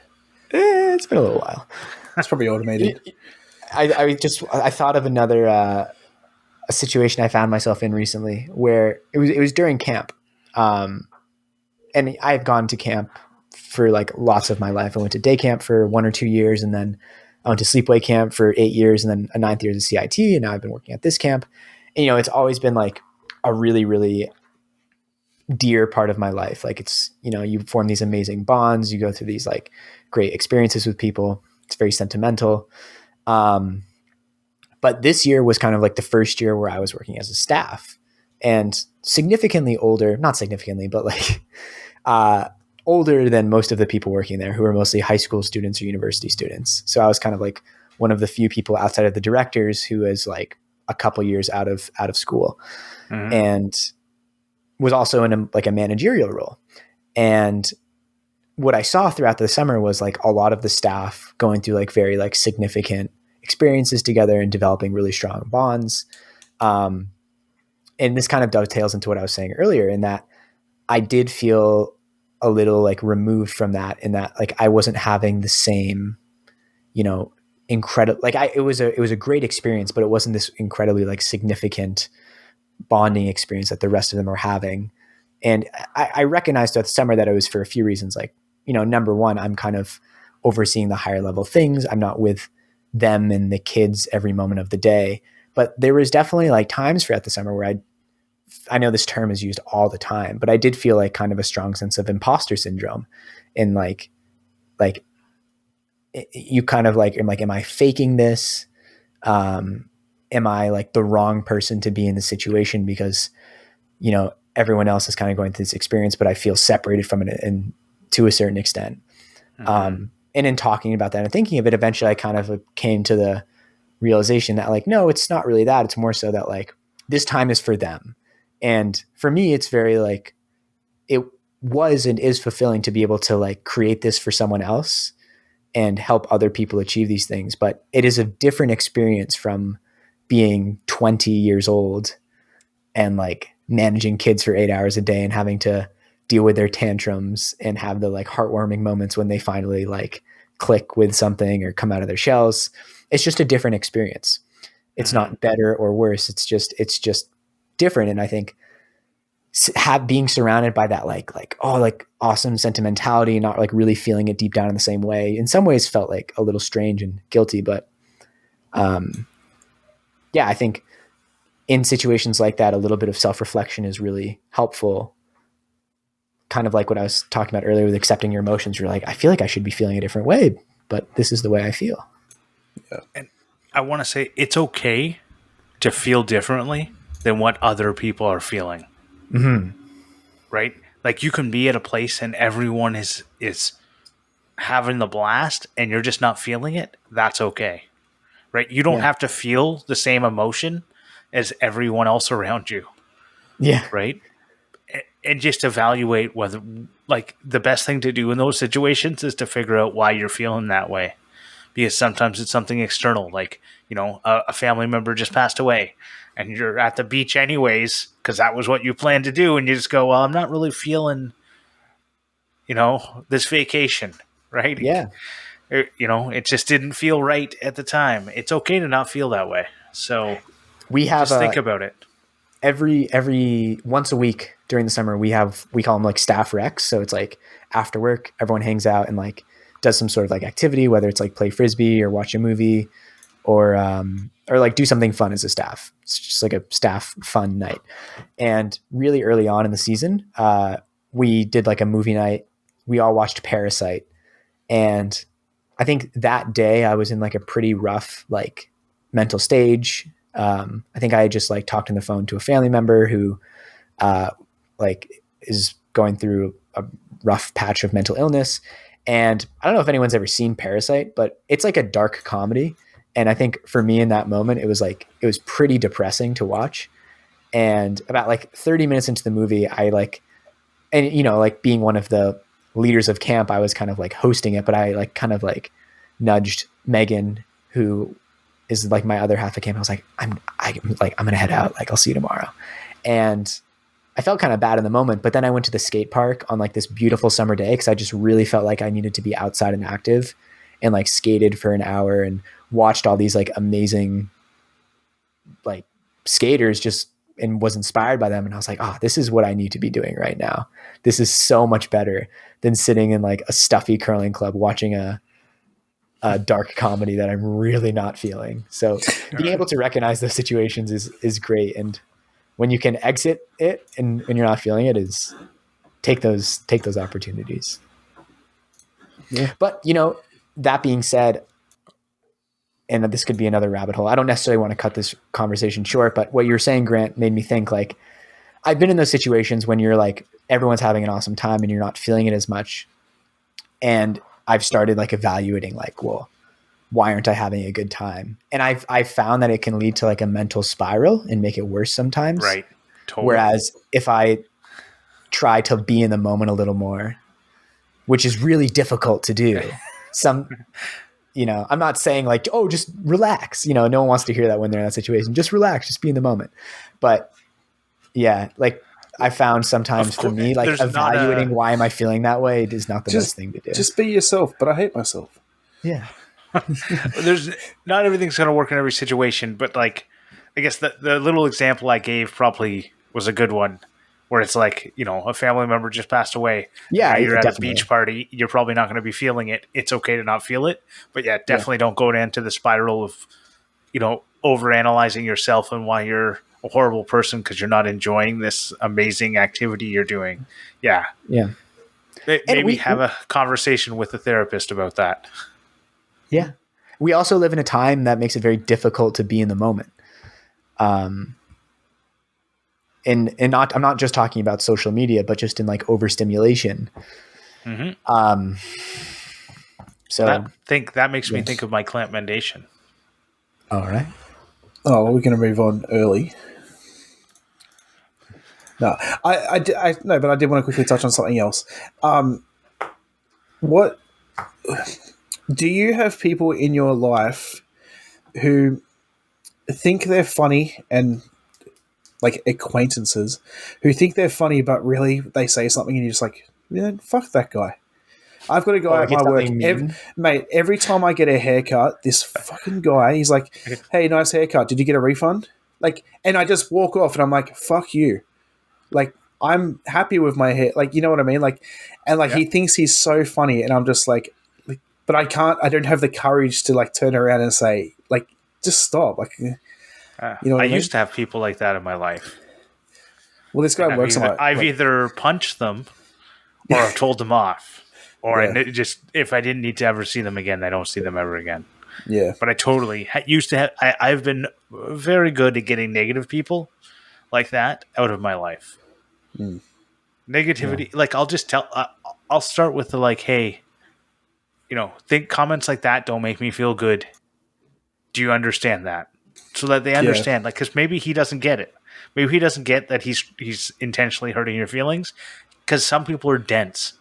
Speaker 2: It's been a little while.
Speaker 1: That's probably automated.
Speaker 2: I thought of another a situation I found myself in recently where it was during camp, and I've gone to camp for like lots of my life. I went to day camp for 1 or 2 years, and then I went to sleepaway camp for 8 years, and then a 9th year as a CIT, and now I've been working at this camp. And, it's always been like a really, really dear part of my life. Like it's, you form these amazing bonds, you go through these like great experiences with people. It's very sentimental. But this year was kind of like the first year where I was working as a staff, and significantly older, not significantly, but like, older than most of the people working there, who are mostly high school students or university students. So I was kind of like one of the few people outside of the directors who is like a couple years out of school, and was also in a managerial role. And what I saw throughout the summer was like a lot of the staff going through like very like significant experiences together and developing really strong bonds. And this kind of dovetails into what I was saying earlier, in that I did feel a little like removed from that, in that like I wasn't having the same, incredible, like it was a great experience, but it wasn't this incredibly like significant bonding experience that the rest of them were having. And I recognized throughout the summer that it was for a few reasons. Like, number one, I'm kind of overseeing the higher level things. I'm not with them and the kids every moment of the day, but there was definitely like times throughout the summer where I know this term is used all the time, but I did feel like kind of a strong sense of imposter syndrome, and like you kind of like, am I faking this? Am I like the wrong person to be in the situation because, everyone else is kind of going through this experience, but I feel separated from it and to a certain extent. And in talking about that and thinking of it, eventually I kind of came to the realization that like, no, it's not really that. It's more so that like this time is for them. And for me, it's very like, it was and is fulfilling to be able to like create this for someone else and help other people achieve these things. But it is a different experience from being 20 years old and like managing kids for 8 hours a day and having to deal with their tantrums and have the like heartwarming moments when they finally like click with something or come out of their shells. It's just a different experience. It's not better or worse. It's just different. And I think being surrounded by that like awesome sentimentality, not like really feeling it deep down in the same way, in some ways felt like a little strange and guilty. But yeah, I think in situations like that, a little bit of self-reflection is really helpful. Kind of like what I was talking about earlier with accepting your emotions. You're like, I feel like I should be feeling a different way, but this is the way I feel.
Speaker 3: Yeah. And I want to say it's okay to feel differently than what other people are feeling.
Speaker 2: Mm-hmm.
Speaker 3: Right? Like you can be at a place and everyone is having the blast and you're just not feeling it. That's okay. Right? You don't have to feel the same emotion as everyone else around you.
Speaker 2: Yeah.
Speaker 3: Right? And just evaluate whether, like, the best thing to do in those situations is to figure out why you're feeling that way. Because sometimes it's something external, like, you know, a family member just passed away and you're at the beach anyways because that was what you planned to do. And you just go, well, I'm not really feeling, you know, this vacation, right?
Speaker 2: Yeah.
Speaker 3: You know, it just didn't feel right at the time. It's okay to not feel that way. So
Speaker 2: we have
Speaker 3: just think about it.
Speaker 2: Every once a week during the summer, we call them like staff recs. So it's like after work, everyone hangs out and like does some sort of like activity, whether it's like play Frisbee or watch a movie or like do something fun as a staff. It's just like a staff fun night. And really early on in the season, we did like a movie night. We all watched Parasite. And I think that day I was in like a pretty rough, like mental stage. I think I had just like talked on the phone to a family member who like is going through a rough patch of mental illness. And I don't know if anyone's ever seen Parasite, but it's like a dark comedy. And I think for me in that moment, it was pretty depressing to watch. And about like 30 minutes into the movie, I like, and you know, like being one of the leaders of camp, I was kind of like hosting it, but I like kind of like nudged Megan, who is like my other half of camp. I was like, I'm going to head out. Like, I'll see you tomorrow. And I felt kind of bad in the moment, but then I went to the skate park on like this beautiful summer day because I just really felt like I needed to be outside and active, and like skated for an hour and watched all these like amazing like skaters and was inspired by them. And I was like, oh, this is what I need to be doing right now. This is so much better than sitting in like a stuffy curling club watching a dark comedy that I'm really not feeling. So being able to recognize those situations is great. And when you can exit it and when you're not feeling it, is take those opportunities. Yeah. But you know, that being said, and this could be another rabbit hole, I don't necessarily want to cut this conversation short, but what you're saying, Grant, made me think like, I've been in those situations when you're like, everyone's having an awesome time and you're not feeling it as much. And I've started like evaluating like, well, why aren't I having a good time? And I've found that it can lead to like a mental spiral and make it worse sometimes.
Speaker 3: Right. Totally.
Speaker 2: Whereas if I try to be in the moment a little more, which is really difficult to do, you know, I'm not saying like, oh, just relax. You know, no one wants to hear that when they're in that situation. Just relax, just be in the moment. But yeah, like I found sometimes for me, like evaluating why am I feeling that way is not the best thing to do.
Speaker 1: Just be yourself, but I hate myself.
Speaker 2: Yeah.
Speaker 3: There's not everything's going to work in every situation, but like, I guess the little example I gave probably was a good one, where it's like, you know, a family member just passed away.
Speaker 2: Yeah,
Speaker 3: you're at
Speaker 2: definitely.
Speaker 3: a beach party. You're probably not going to be feeling it. It's okay to not feel it, but yeah, definitely don't go into the spiral of, you know, overanalyzing yourself and why you're a horrible person because you're not enjoying this amazing activity you're doing. Yeah.
Speaker 2: Yeah.
Speaker 3: Maybe have a conversation with a therapist about that.
Speaker 2: Yeah. We also live in a time that makes it very difficult to be in the moment. And I'm not just talking about social media, but just in like overstimulation.
Speaker 3: Mm-hmm.
Speaker 2: So
Speaker 3: that makes me think of my Clampmendation.
Speaker 2: All right.
Speaker 1: Oh, well, we're going to move on early. No, I no, but I did want to quickly touch on something else. What Do you have people in your life who think they're funny and like acquaintances who think they're funny, but really they say something and you're just like, yeah, fuck that guy. I've got a guy at
Speaker 2: like
Speaker 1: my
Speaker 2: it's
Speaker 1: work,
Speaker 2: something mean?
Speaker 1: mate. Every time I get a haircut, this fucking guy, he's like, "Hey, nice haircut. Did you get a refund?" Like, and I just walk off, and I'm like, "Fuck you." Like, I'm happy with my hair. Like, you know what I mean? Like, and like he thinks he's so funny, and I'm just like, but I can't. I don't have the courage to like turn around and say, like, just stop. Like, you know what I mean?
Speaker 3: used to have people like that in my life.
Speaker 1: Well, this guy works on my.
Speaker 3: I've either punched them or I've told them off. Or
Speaker 1: Yeah.
Speaker 3: if I didn't need to ever see them again, I don't see them ever again.
Speaker 1: Yeah.
Speaker 3: But I totally used to have. I've been very good at getting negative people like that out of my life. Negativity, like I'll just tell. I'll start with the like, hey, think comments like that don't make me feel good. Do you understand that? So that they understand, like, because maybe he doesn't get it. Maybe he doesn't get that he's intentionally hurting your feelings. Because some people are dense.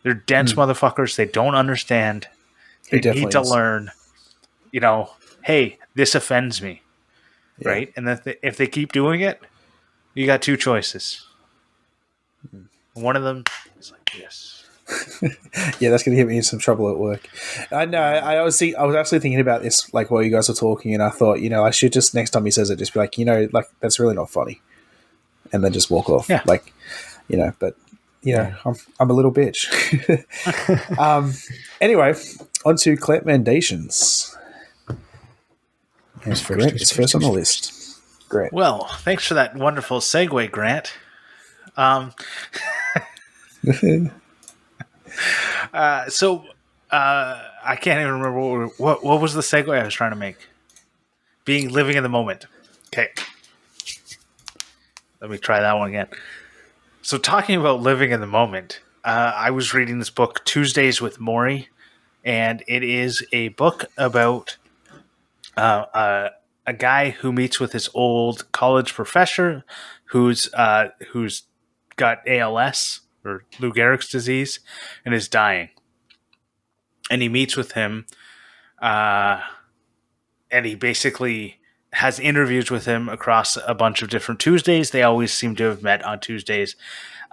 Speaker 3: They're dense motherfuckers. They don't understand. They need to learn, hey, this offends me. Yeah. Right? And if they keep doing it, you got two choices. One of them is like this.
Speaker 1: Yeah, that's going to get me in some trouble at work. I know. I was actually thinking about this, like, while you guys were talking, and I thought, I should just, next time he says it, just be like, like, that's really not funny. And then just walk off.
Speaker 3: Yeah.
Speaker 1: Like, but... I'm a little bitch. Anyway, on to Clampmendations. It's first on the list. Great.
Speaker 3: Well, thanks for that wonderful segue, Grant. So I can't even remember what was the segue I was trying to make. Living in the moment. Okay. Let me try that one again. So talking about living in the moment, I was reading this book, Tuesdays with Morley, and it is a book about a guy who meets with his old college professor who's got ALS or Lou Gehrig's disease and is dying. And he meets with him, and he basically has interviews with him across a bunch of different Tuesdays. They always seem to have met on Tuesdays.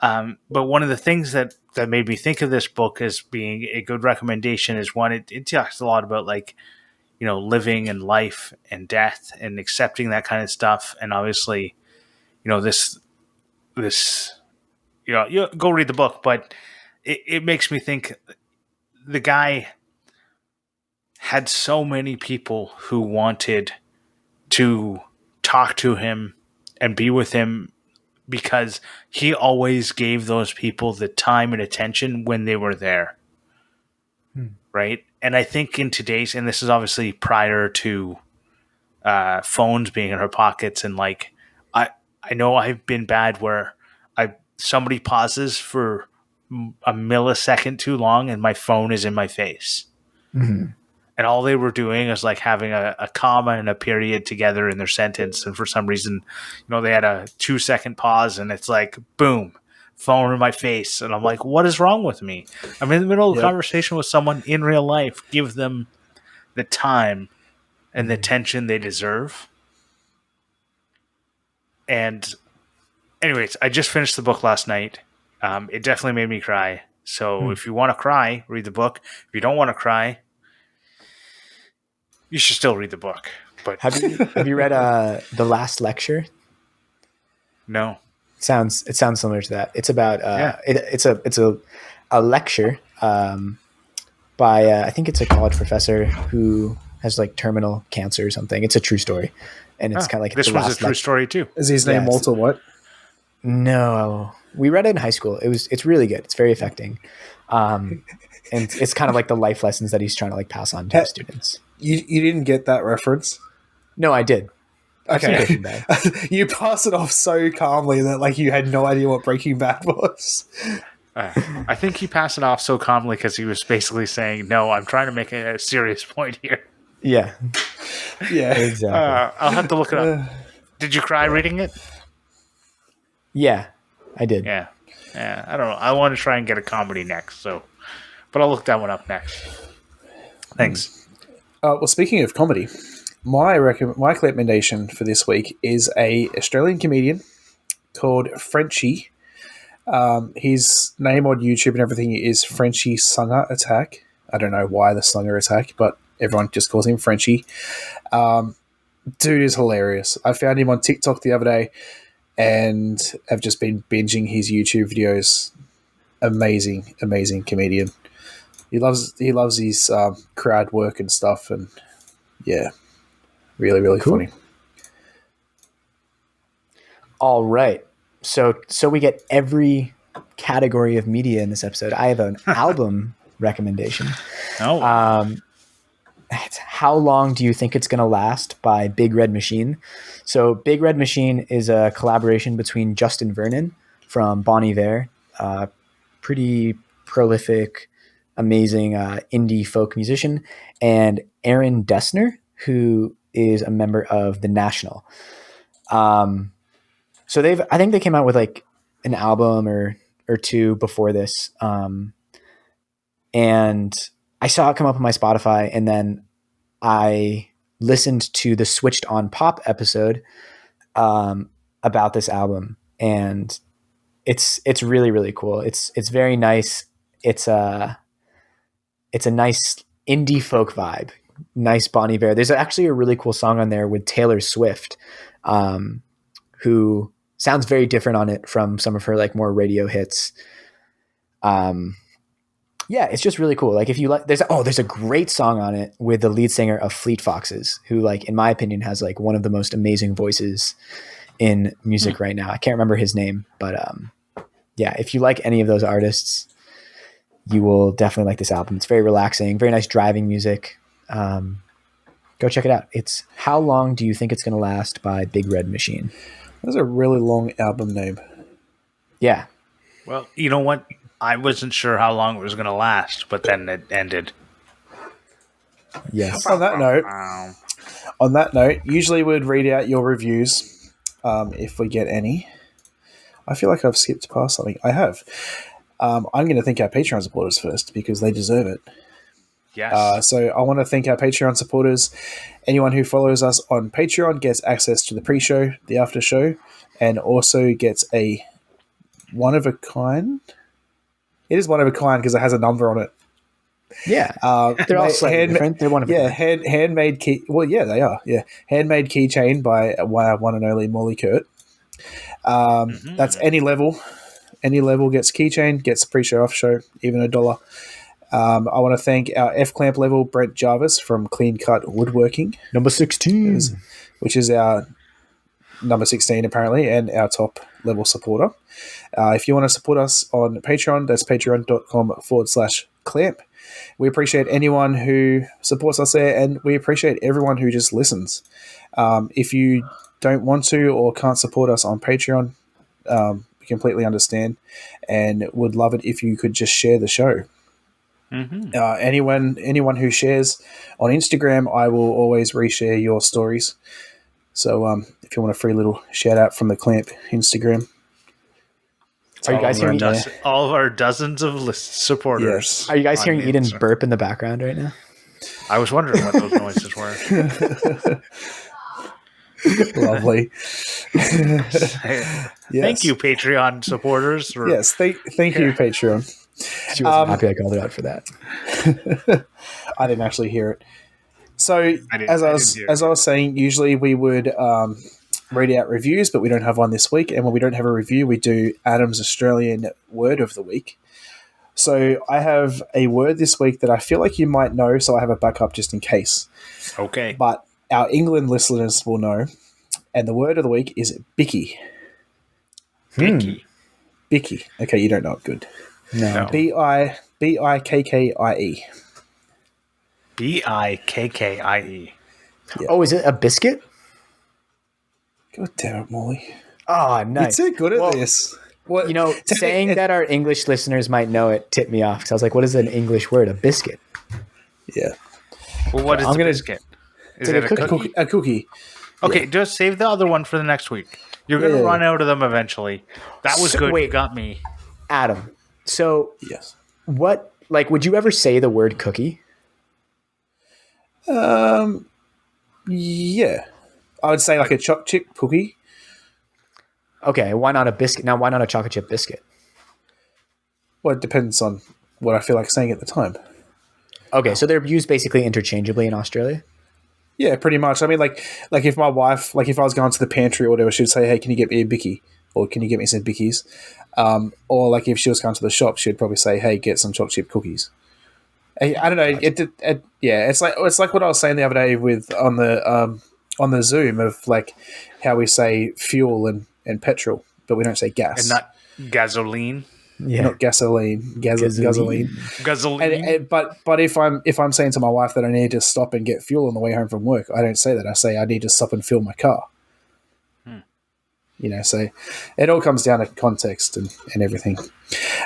Speaker 3: But one of the things that made me think of this book as being a good recommendation is one, it talks a lot about like, living and life and death and accepting that kind of stuff. And obviously, this, you go read the book, but it makes me think the guy had so many people who wanted to talk to him and be with him because he always gave those people the time and attention when they were there. Right? And I think in today's, and this is obviously prior to phones being in our pockets, and like, I know I've been bad where somebody pauses for a millisecond too long and my phone is in my face. Mm-hmm. And all they were doing is like having a comma and a period together in their sentence. And for some reason, they had a 2-second pause and it's like, boom, phone in my face. And I'm like, what is wrong with me? I'm in the middle of a conversation with someone in real life. Give them the time and the attention they deserve. And anyways, I just finished the book last night. It definitely made me cry. So if you want to cry, read the book. If you don't want to cry, you should still read the book. But
Speaker 2: have you read The Last Lecture?
Speaker 3: No.
Speaker 2: It sounds similar to that. It's about it's a lecture by I think it's a college professor who has like terminal cancer or something. It's a true story, and it's kind of like
Speaker 3: this was a true story too.
Speaker 1: Is his name Walter what?
Speaker 2: No, we read it in high school. It's really good. It's very affecting, and it's kind of like the life lessons that he's trying to like pass on to his students.
Speaker 1: You didn't get that reference?
Speaker 2: No, I did.
Speaker 1: Okay. You pass it off so calmly that like you had no idea what Breaking Bad was.
Speaker 3: I think he passed it off so calmly because he was basically saying, no, I'm trying to make a serious point here.
Speaker 2: Yeah.
Speaker 1: Yeah.
Speaker 2: Exactly.
Speaker 3: I'll have to look it up. Did you cry reading it?
Speaker 2: Yeah, I did.
Speaker 3: Yeah. I don't know. I want to try and get a comedy next, but I'll look that one up next. Thanks.
Speaker 1: Well, speaking of comedy, my recommendation for this week is a Australian comedian called Frenchie. His name on YouTube and everything is Frenchie Sunger Attack. I don't know why the Sunger Attack, but everyone just calls him Frenchie. Dude is hilarious. I found him on TikTok the other day and have just been binging his YouTube videos. Amazing, amazing comedian. He loves his crowd work and stuff, and yeah, really, really
Speaker 2: Cool.
Speaker 1: funny.
Speaker 2: All right. So we get every category of media in this episode. I have an album recommendation.
Speaker 3: Oh,
Speaker 2: It's How Long Do You Think It's Gonna Last by Big Red Machine. So Big Red Machine is a collaboration between Justin Vernon from Bon Iver, pretty prolific, amazing indie folk musician, and Aaron Dessner, who is a member of The National. So I think they came out with like an album or two before this. And I saw it come up on my Spotify, and then I listened to the Switched on Pop episode about this album, and it's really, really cool. It's very nice. It's a nice indie folk vibe, nice Bon Iver. There's actually a really cool song on there with Taylor Swift, who sounds very different on it from some of her like more radio hits. Yeah, it's just really cool. Like if you like, there's a great song on it with the lead singer of Fleet Foxes, who like, in my opinion, has like one of the most amazing voices in music right now. I can't remember his name, but yeah, if you like any of those artists, you will definitely like this album. It's very relaxing, very nice driving music. Go check it out. It's How Long Do You Think It's Gonna Last by Big Red Machine.
Speaker 1: That's a really long album name.
Speaker 2: Yeah.
Speaker 3: well, you know what? I wasn't sure how long it was going to last, but then it ended.
Speaker 2: Yes.
Speaker 1: On that note, usually we'd read out your reviews if we get any. I feel like I've skipped past something. I have. I'm going to thank our Patreon supporters first because they deserve it.
Speaker 3: Yes.
Speaker 1: So I want to thank our Patreon supporters. Anyone who follows us on Patreon gets access to the pre-show, the after show, and also gets a one-of-a-kind. It is one of a kind because it has a number on it.
Speaker 2: Yeah. They're all slightly different. They're one of a kind.
Speaker 1: Handmade key. Well, yeah, they are. Yeah, handmade keychain by one and only Morley Kurt. That's any level. Any level gets keychain, gets pre-show, off show, even $1. I want to thank our F-Clamp level Brent Jarvis from Clean Cut Woodworking,
Speaker 2: Number 16,
Speaker 1: which is our number 16 apparently, and our top level supporter. If you want to support us on Patreon, that's patreon.com/clamp. We appreciate anyone who supports us there, and we appreciate everyone who just listens. If you don't want to or can't support us on Patreon, we completely understand, and would love it if you could just share the show. Anyone who shares on Instagram, I will always reshare your stories. So if you want a free little shout out from the Clamp Instagram.
Speaker 2: Are you guys hearing
Speaker 3: all of our dozens of supporters?
Speaker 1: Yes.
Speaker 2: Are you guys hearing Eden burp in the background right now?
Speaker 3: I was wondering what those noises were.
Speaker 1: Lovely.
Speaker 3: Thank you, Patreon supporters.
Speaker 1: Yes, thank you, Patreon.
Speaker 2: She wasn't happy I called her out for that.
Speaker 1: I didn't actually hear it. So, as I was saying, usually we would read out reviews, but we don't have one this week. And when we don't have a review, we do Adam's Australian Word of the Week. So I have a word this week that I feel like you might know, so I have a backup just in case.
Speaker 3: Okay.
Speaker 1: But our England listeners will know. And the word of the week is bicky.
Speaker 3: Bicky.
Speaker 1: Bicky. Okay, you don't know it. Good.
Speaker 2: No.
Speaker 1: Bikkie.
Speaker 3: Bikkie.
Speaker 1: Yeah.
Speaker 2: Oh, is it a biscuit?
Speaker 1: God damn it, Morley.
Speaker 2: Oh, nice.
Speaker 1: You're too good at this. What?
Speaker 2: You know, saying that our English listeners might know it tipped me off because I was like, what is an English word? A biscuit.
Speaker 1: Yeah.
Speaker 3: Well, what is a biscuit? Is it a cookie?
Speaker 1: A cookie.
Speaker 3: Okay,
Speaker 1: Yeah.
Speaker 3: just save the other one for the next week. You're going to run out of them eventually. That was good.
Speaker 2: Wait.
Speaker 3: You got me.
Speaker 2: Adam, so
Speaker 1: Yes.
Speaker 2: what, like, would you ever say the word cookie?
Speaker 1: Yeah, I would say like a choc chip cookie.
Speaker 2: Okay, why not a biscuit? Now, why not a chocolate chip biscuit?
Speaker 1: Well, it depends on what I feel like saying at the time.
Speaker 2: Okay, so they're used basically interchangeably in Australia.
Speaker 1: Yeah, pretty much. I mean, like if my wife, like if I was going to the pantry or whatever, she'd say, "Hey, can you get me a bicky?" Or "Can you get me some bickies?" Or like if she was going to the shop, she'd probably say, "Hey, get some chocolate chip cookies." I don't know. Yeah, it's like what I was saying the other day with on the Zoom of like how we say fuel and petrol, but we don't say gas.
Speaker 3: And not gasoline.
Speaker 2: Yeah,
Speaker 1: Not gasoline, gasoline.
Speaker 3: Gasoline.
Speaker 1: But if I'm saying to my wife that I need to stop and get fuel on the way home from work, I don't say that. I say I need to stop and fill my car. So it all comes down to context and everything.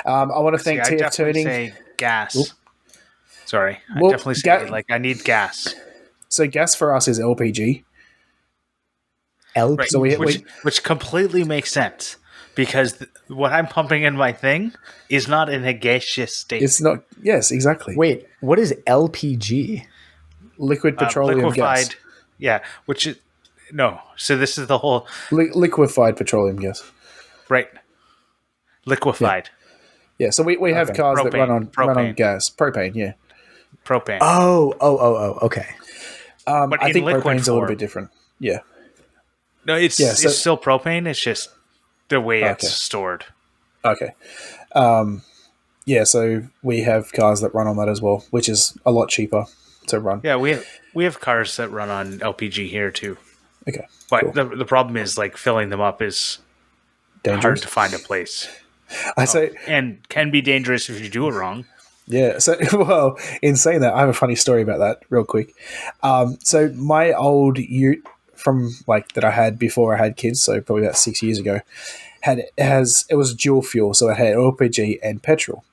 Speaker 1: I want to thank TF Turning.
Speaker 3: Say gas.
Speaker 1: Oop.
Speaker 3: Sorry,
Speaker 1: Well,
Speaker 3: I definitely say I need gas.
Speaker 1: So gas for us is LPG.
Speaker 2: LPG.
Speaker 3: Right.
Speaker 1: So
Speaker 3: which completely makes sense because what I'm pumping in my thing is not in a gaseous state.
Speaker 1: It's not. Yes, exactly.
Speaker 2: Wait, what is LPG?
Speaker 1: Liquid petroleum
Speaker 3: liquefied.
Speaker 1: gas.
Speaker 3: Yeah, which is no. So this is the whole
Speaker 1: Liquefied petroleum gas.
Speaker 3: right. Liquefied.
Speaker 1: Yeah. So we have cars that run on gas, propane. Yeah.
Speaker 3: Propane.
Speaker 2: Oh. Okay.
Speaker 3: But
Speaker 1: I think
Speaker 3: liquid
Speaker 1: propane's a little
Speaker 3: form.
Speaker 1: bit different. Yeah.
Speaker 3: No, it's still propane. It's just the way
Speaker 1: Okay.
Speaker 3: it's stored.
Speaker 1: Okay. Yeah. So we have cars that run on that as well, which is a lot cheaper to run.
Speaker 3: Yeah, we have cars that run on LPG here too.
Speaker 1: Okay.
Speaker 3: But
Speaker 1: Cool.
Speaker 3: the problem is like filling them up is hard
Speaker 1: Dangerous.
Speaker 3: to find a place.
Speaker 1: I say.
Speaker 3: And can be dangerous if you do it wrong.
Speaker 1: Yeah. So, well, in saying that, I have a funny story about that real quick. So my old ute from like that I had before I had kids, so probably about 6 years ago, it was dual fuel, so it had LPG and petrol.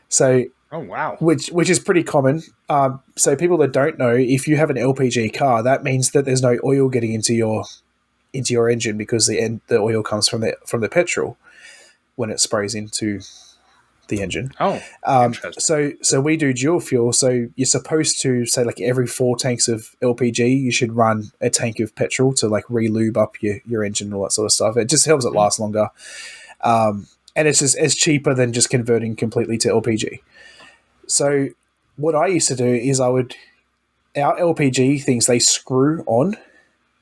Speaker 1: So,
Speaker 3: Oh wow.
Speaker 1: which is pretty common. So people that don't know, if you have an LPG car, that means that there's no oil getting into your engine because the oil comes from the petrol when it sprays into the engine.
Speaker 3: Oh, interesting.
Speaker 1: So we do dual fuel. So you're supposed to say like every 4 tanks of LPG, you should run a tank of petrol to like re-lube up your engine and all that sort of stuff. It just helps it last longer. And it's cheaper than just converting completely to LPG. So what I used to do is our LPG things, they screw on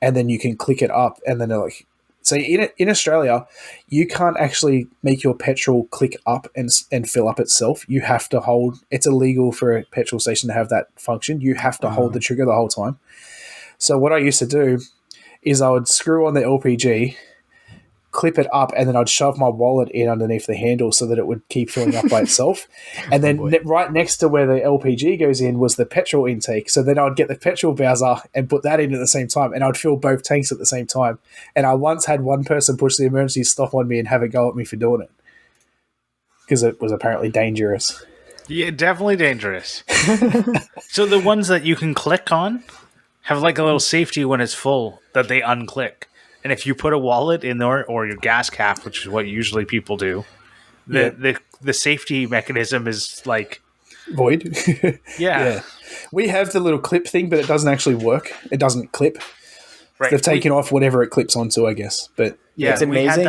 Speaker 1: and then you can click it up and then they're like, so in Australia, you can't actually make your petrol click up and fill up itself. You have to hold. It's illegal for a petrol station to have that function. You have to hold the trigger the whole time. So what I used to do is I would screw on the LPG, clip it up, and then I'd shove my wallet in underneath the handle so that it would keep filling up by itself. And then right next to where the LPG goes in was the petrol intake. So then I'd get the petrol bowser and put that in at the same time, and I'd fill both tanks at the same time. And I once had one person push the emergency stop on me and have a go at me for doing it because it was apparently dangerous.
Speaker 3: Yeah, definitely dangerous. So the ones that you can click on have like a little safety when it's full that they unclick. And if you put a wallet in there or your gas cap, which is what usually people do, the safety mechanism is like
Speaker 1: void.
Speaker 3: Yeah.
Speaker 1: We have the little clip thing, but it doesn't actually work. It doesn't clip.
Speaker 3: Right.
Speaker 1: They've taken off whatever it clips onto, I guess. But
Speaker 3: yeah,
Speaker 2: It's amazing.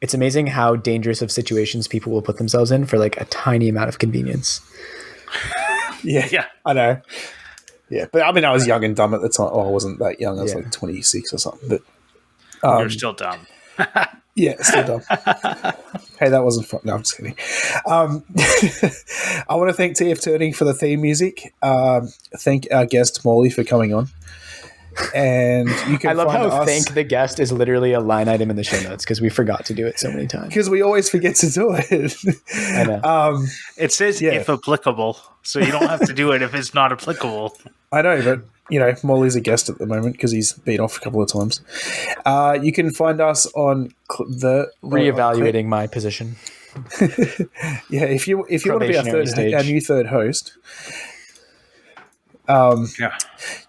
Speaker 2: It's amazing how dangerous of situations people will put themselves in for like a tiny amount of convenience.
Speaker 1: Yeah, I know. Yeah, but I mean, I was young and dumb at the time. Oh, I wasn't that young. I was like 26 or something. But
Speaker 3: you're still dumb.
Speaker 1: Yeah, still dumb. Hey, that wasn't fun. No, I'm just kidding. I want to thank TF Turning for the theme music. Thank our guest Morley for coming on. And you can
Speaker 2: I love
Speaker 1: find
Speaker 2: how
Speaker 1: us,
Speaker 2: thank the guest is literally a line item in the show notes because we forgot to do it so many times.
Speaker 1: because we always forget to do it.
Speaker 2: I know.
Speaker 3: It says if applicable, so you don't have to do it if it's not applicable.
Speaker 1: I know, but Morley's a guest at the moment because he's been off a couple of times. You can find us on
Speaker 2: Reevaluating my position.
Speaker 1: Yeah, if you want to be our new third host,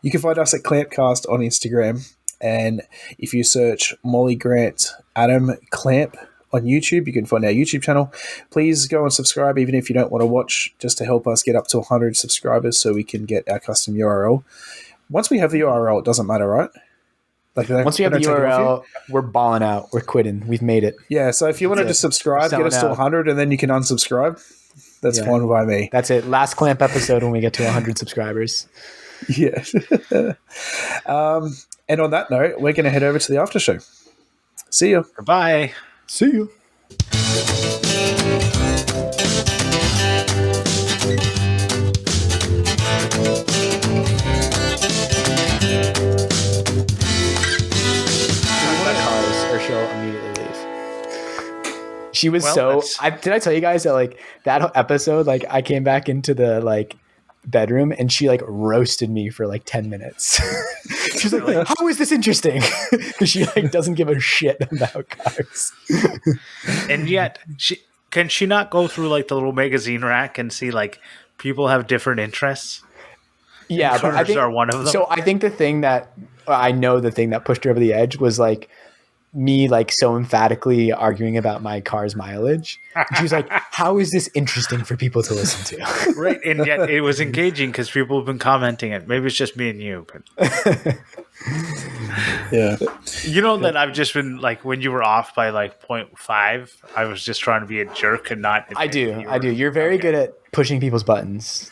Speaker 1: you can find us at Clampcast on Instagram, and if you search Molly Grant, Adam Clamp on YouTube. You can find our YouTube channel. Please go and subscribe, even if you don't want to watch, just to help us get up to 100 subscribers so we can get our custom URL. Once we have the URL, it doesn't matter, right?
Speaker 2: Once we have the URL, we're balling out. We're quitting. We've made it.
Speaker 1: Yeah, so if you wanted to subscribe, get us to 100, and then you can unsubscribe. That's fine by me.
Speaker 2: That's it. Last Clamp episode when we get to 100 subscribers.
Speaker 1: Yeah. And on that note, we're going to head over to the after show. See you.
Speaker 3: Bye.
Speaker 2: See you. She was did I tell you guys that like that episode, like I came back into the like bedroom and she like roasted me for like 10 minutes. She's like, how is this interesting? Because she like doesn't give a shit about cars.
Speaker 3: And yet can she not go through like the little magazine rack and see like people have different interests?
Speaker 2: Yeah, but I think
Speaker 3: are one of them.
Speaker 2: So I think the thing that pushed her over the edge was like me like so emphatically arguing about my car's mileage. She was like, how is this interesting for people to listen to?
Speaker 3: Right. And yet it was engaging because people have been commenting it. Maybe it's just me and you, but
Speaker 1: yeah.
Speaker 3: You know that I've just been like, when you were off by like 0.5, I was just trying to be a jerk and not.
Speaker 2: I do. You're very good at pushing people's buttons.